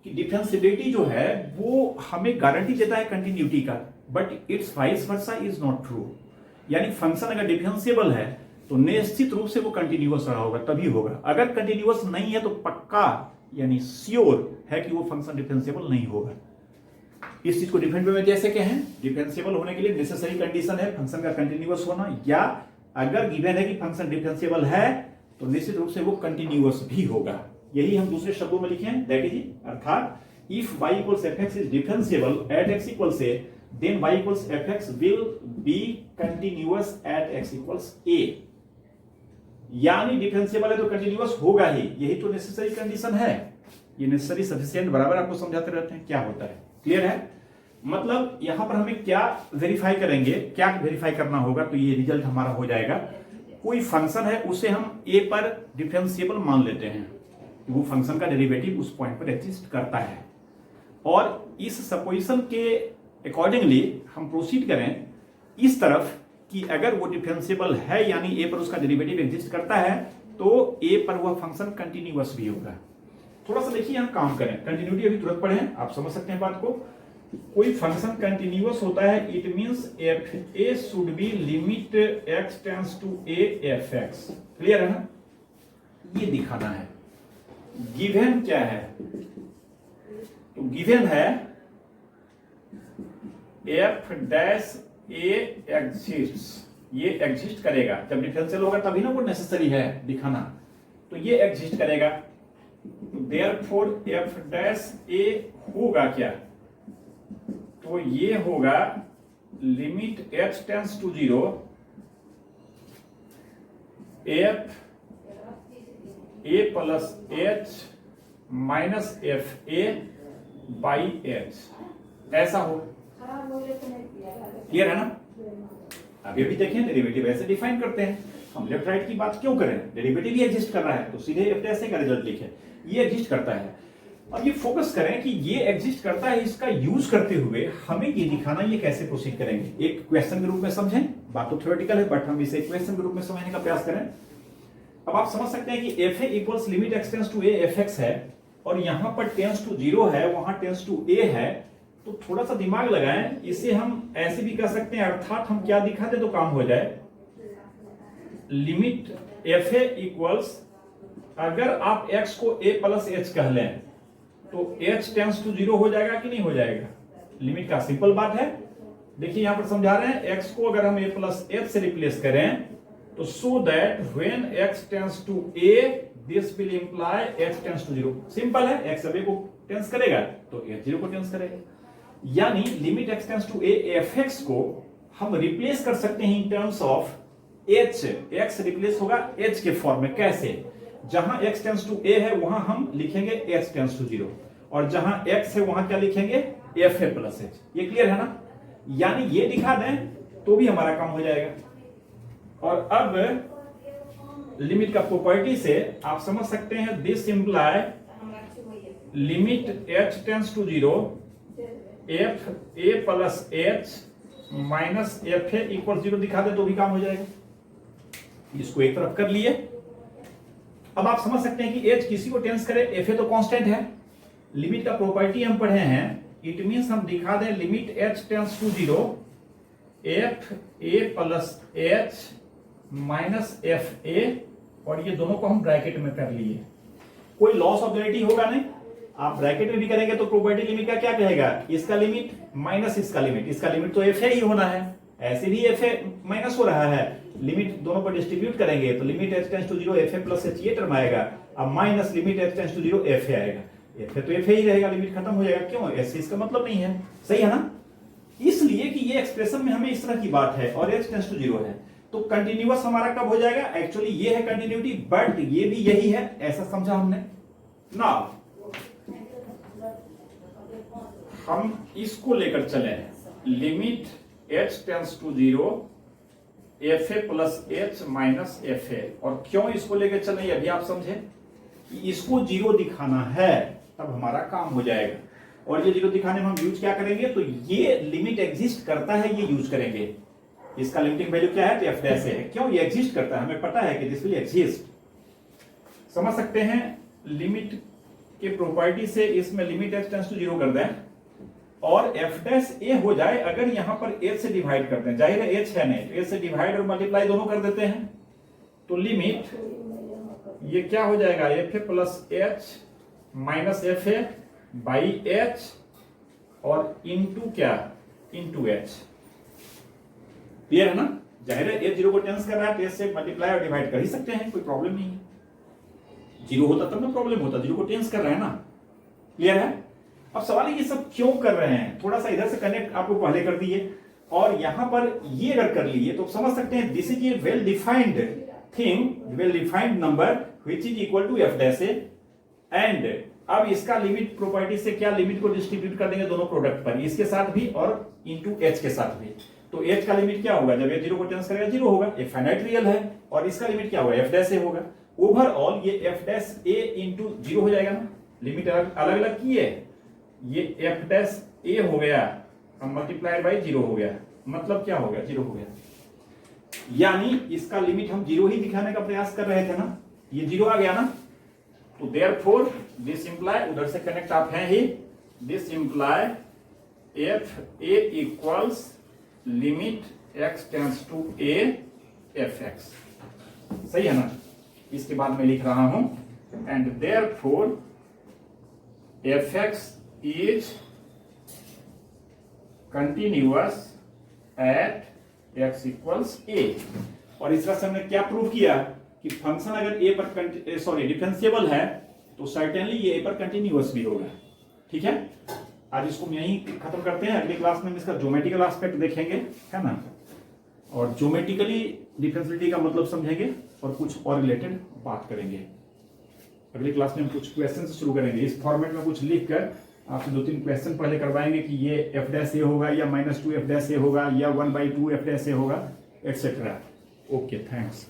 कि डिफरेंशिएबिलिटी जो है वो हमें गारंटी देता है कंटिन्यूटी का, but it's vice versa is not true. यानी फंक्शन अगर डिफरेंशिएबल है तो निश्चित रूप से वो कंटिन्यूअस रहा होगा तभी होगा, अगर कंटिन्यूअस नहीं है तो पक्का यानी श्योर है कि वो फंक्शन डिफरेंशिएबल नहीं होगा। इस चीज को डिफरेंट वे में जैसे कहें, डिफरेंशिएबल होने के लिए नेसेसरी कंडीशन है फंक्शन का कंटिन्यूअस होना, या अगर गिवन है कि फंक्शन डिफरेंशिएबल है तो निश्चित रूप से वो कंटिन्यूअस भी होगा। यही हम दूसरे शब्दों में लिखे हैं, दैट इज अर्थात if y equals fx is differentiable at x equals a then y equals fx will be continuous at x equals a। यानी डिफरेंशिएबल है तो कंटिन्यूअस होगा ही, यही तो नेसेसरी कंडीशन है। ये नेसेसरी सफिशिएंट बराबर आपको समझाते रहते हैं क्या होता है, क्लियर है। मतलब यहां पर हमें क्या वेरीफाई करेंगे, क्या वेरीफाई करना होगा, तो ये रिजल्ट हमारा हो जाएगा। कोई फंक्शन है उसे हम a पर डिफरेंशिएबल मान लेते हैं, वो फंक्शन का डेरिवेटिव उस पॉइंट पर एग्जिस्ट करता है, और इस सपोजिशन के अकॉर्डिंगली हम प्रोसीड करें इस तरफ कि अगर वो डिफरेंशिएबल है यानी a पर उसका डेरिवेटिव एग्जिस्ट करता है तो a पर वह फंक्शन कंटिन्यूअस भी होगा। थोड़ा सा देखिए यहां काम करें, कंटिन्यूटी अभी तुरंत पढ़े, आप समझ सकते हैं बात को। कोई फंक्शन कंटिन्यूअस होता है, it means f a should be limit x tends to a f x, clear है ना। ये दिखाना है। गिवन क्या है, तो गिवन है एफ डैश ए एग्जिस्ट्स, ये एग्जिस्ट करेगा, जब डिफरेंशियल होगा तभी ना वो नेसेसरी है दिखाना, तो ये एग्जिस्ट करेगा। तो देयरफॉर एफ डैश ए होगा क्या, तो ये होगा limit h tends to 0 f a plus h minus f a by h, ऐसा हो। क्लियर है ना। अभी अभी देखें डेरिवेटिव ऐसे डिफाइन करते हैं, हम लेफ्ट राइट की बात क्यों करें, डेरिवेटिव ही एग्जिस्ट कर रहा है तो सीधे एफ ऐसे का रिजल्ट लिखे, ये एग्जिस्ट करता है। अब ये फोकस करें कि ये एग्जिस्ट करता है, इसका यूज करते हुए हमें ये दिखाना ये कैसे प्रोसीड करेंगे। एक क्वेश्चन के रूप में समझें, बात तो थ्योरेटिकल है बट हम इसे क्वेश्चन के रूप में समझने का प्रयास करें। अब आप समझ सकते हैं कि f a equals limit x tends to a f x है और यहां पर टेंस टू 0 है, वहां टेंस टू ए है। तो थोड़ा सा दिमाग लगाएं, इसे हम ऐसे भी कर सकते हैं, अर्थात हम क्या दिखा दे तो काम हो जाए। लिमिट एफ ए इक्वल्स, अगर आप x को a प्लस एच कह लें तो h टेंस टू 0 हो जाएगा कि नहीं हो जाएगा। लिमिट का सिंपल बात है, देखिए यहां पर समझा रहे हैं x को अगर हम a प्लस एच से रिप्लेस करें तो so that when x tends to a this will imply h tends to 0। Simple है, x अब a को टेंस करेगा तो h 0 को टेंस करेगा, यानी limit x tends to a fx को हम रिप्लेस कर सकते हैं in terms of h। x replace होगा h के फॉर्म में, कैसे? जहां x टेंस टू a है वहां हम लिखेंगे h टेंस टू 0 और जहां x है वहां क्या लिखेंगे f a प्लस h। ये क्लियर है ना? यानी ये दिखा दें तो भी हमारा काम हो जाएगा। और अब लिमिट का प्रॉपर्टी से आप समझ सकते हैं this imply limit h tends to 0 f a plus h minus f a equal 0 दिखा दे तो भी काम हो जाएगा। इसको एक तरफ कर लिए। अब आप समझ सकते हैं कि h किसी को टेंस करे, f a तो कांस्टेंट है। लिमिट का प्रॉपर्टी हम पढ़े हैं, इट मींस हम दिखा दें limit h tends to 0 f a plus h minus f a, और ये दोनों को हम ब्रैकेट में कर लिए। कोई लॉस ऑफ यूनिटी होगा नहीं, आप ब्रैकेट में भी करेंगे तो प्रॉपर्टी लिमिट का क्या कहेगा, इसका लिमिट माइनस इसका लिमिट, इसका लिमिट तो f a ही होना है, ऐसे भी f a माइनस हो रहा है। लिमिट दोनों पर डिस्ट्रीब्यूट करेंगे तो limit h tends to 0 f a plus h ये टर्म आएगा, अब minus limit h tends to 0 f a आएगा। f a तो f a ही रहेगा, लिमिट खत्म हो जाएगा, क्यों? s इसका मतलब नहीं है, सही है ना? इसलिए कि ये एक्सप्रेशन में हमें इस तरह की बात है और h टेंस टू 0 है तो कंटिन्यूअस हमारा कब हो जाएगा? एक्चुअली ये है कंटिन्यूटी, बट ये भी यही है, ऐसा समझा हमने ना। हम इसको लेकर चले limit h tends to 0 f a plus h minus f a, और क्यों इसको लेकर चले ये अभी आप समझे कि इसको 0 दिखाना है तब हमारा काम हो जाएगा। और ये 0 दिखाने में हम यूज क्या करेंगे, तो ये लिमिट एग्जिस्ट करता है ये यूज करेंगे। इसका लिमिटिंग वैल्यू क्या है, तो एफ डैश है। क्यों ये एग्जिस्ट करता है, हमें पता है कि दिस विल एग्जिस्ट। समझ सकते हैं लिमिट के प्रॉपर्टी से इसमें लिमिट h टेंस टू 0 कर दें और f डैश a हो जाए अगर यहां पर h से डिवाइड करते हैं, जाहिर है h है नहीं तो h से डिवाइड और मल्टीप्लाई दोनों कर देते हैं, तो लिमिट ये क्या हो जाएगा f a plus h minus f a by h और इनटू क्या, इनटू h। क्लियर है ना? जाहिर है h 0 को टेंस कर रहा है, h से मल्टीप्लाई और डिवाइड कर ही सकते हैं, कोई प्रॉब्लम नहीं है। 0 होता तब ना प्रॉब्लम होता, 0 को टेंस कर रहे हैं ना। क्लियर है? अब सवाल है ये सब क्यों कर रहे हैं, थोड़ा सा इधर से कनेक्ट आपको पहले कर दिए और यहां पर ये अगर कर लिए तो समझ सकते हैं this is a well defined thing, well defined number which is equal to f dash ए। एंड अब इसका लिमिट प्रॉपर्टी से क्या, लिमिट को डिस्ट्रीब्यूट कर देंगे दोनों प्रोडक्ट पर, इसके साथ भी और इनटू h के साथ भी। तो h का लिमिट क्या होगा, जब ये 0 को टेंस करेगा 0 होगा, एक फाइनाइट रियल है, और इसका लिमिट क्या होगा, f डैश ए होगा। ओवरऑल ये f डैश ए इनटू 0 हो जाएगा ना, लिमिट अलग अलग की है, ये f डैश a हो गया मल्टीप्लाइड बाई 0 हो गया, मतलब क्या हो गया, 0 हो गया। यानी इसका लिमिट हम 0 ही दिखाने का प्रयास कर रहे थे ना, ये 0 आ गया ना, तो देयरफॉर दिस इंप्लाई, उधर से कनेक्ट आप हैं ही, this imply f a equals limit x tends to a f x। सही है ना? इसके बाद मैं लिख रहा हूं and therefore f x is continuous at x equals a। और इस तरह से हमने क्या प्रूव किया कि फंक्शन अगर a पर डिफरेंशिएबल है तो सर्टेनली ये a पर कंटिन्यूअस भी होगा। ठीक है, आज इसको हम यहीं खत्म करते हैं, अगली क्लास में हम इसका ज्योमेट्रिकल एस्पेक्ट देखेंगे, है ना, और ज्योमेट्रिकली डिफरेंशिएबिलिटी का मतलब समझेंगे और कुछ और रिलेटेड बात करेंगे। अगली क्लास में हम कुछ क्वेश्चन से शुरू करेंगे, इस फॉर्मेट में कुछ लिखकर आपसे 2-3 क्वेश्चन पहले करवाएंगे कि ये f डैश ए होगा या -2 f डैश ए होगा या 1/2 f डैश ए होगा, एक्सेट्रा। Okay, thanks.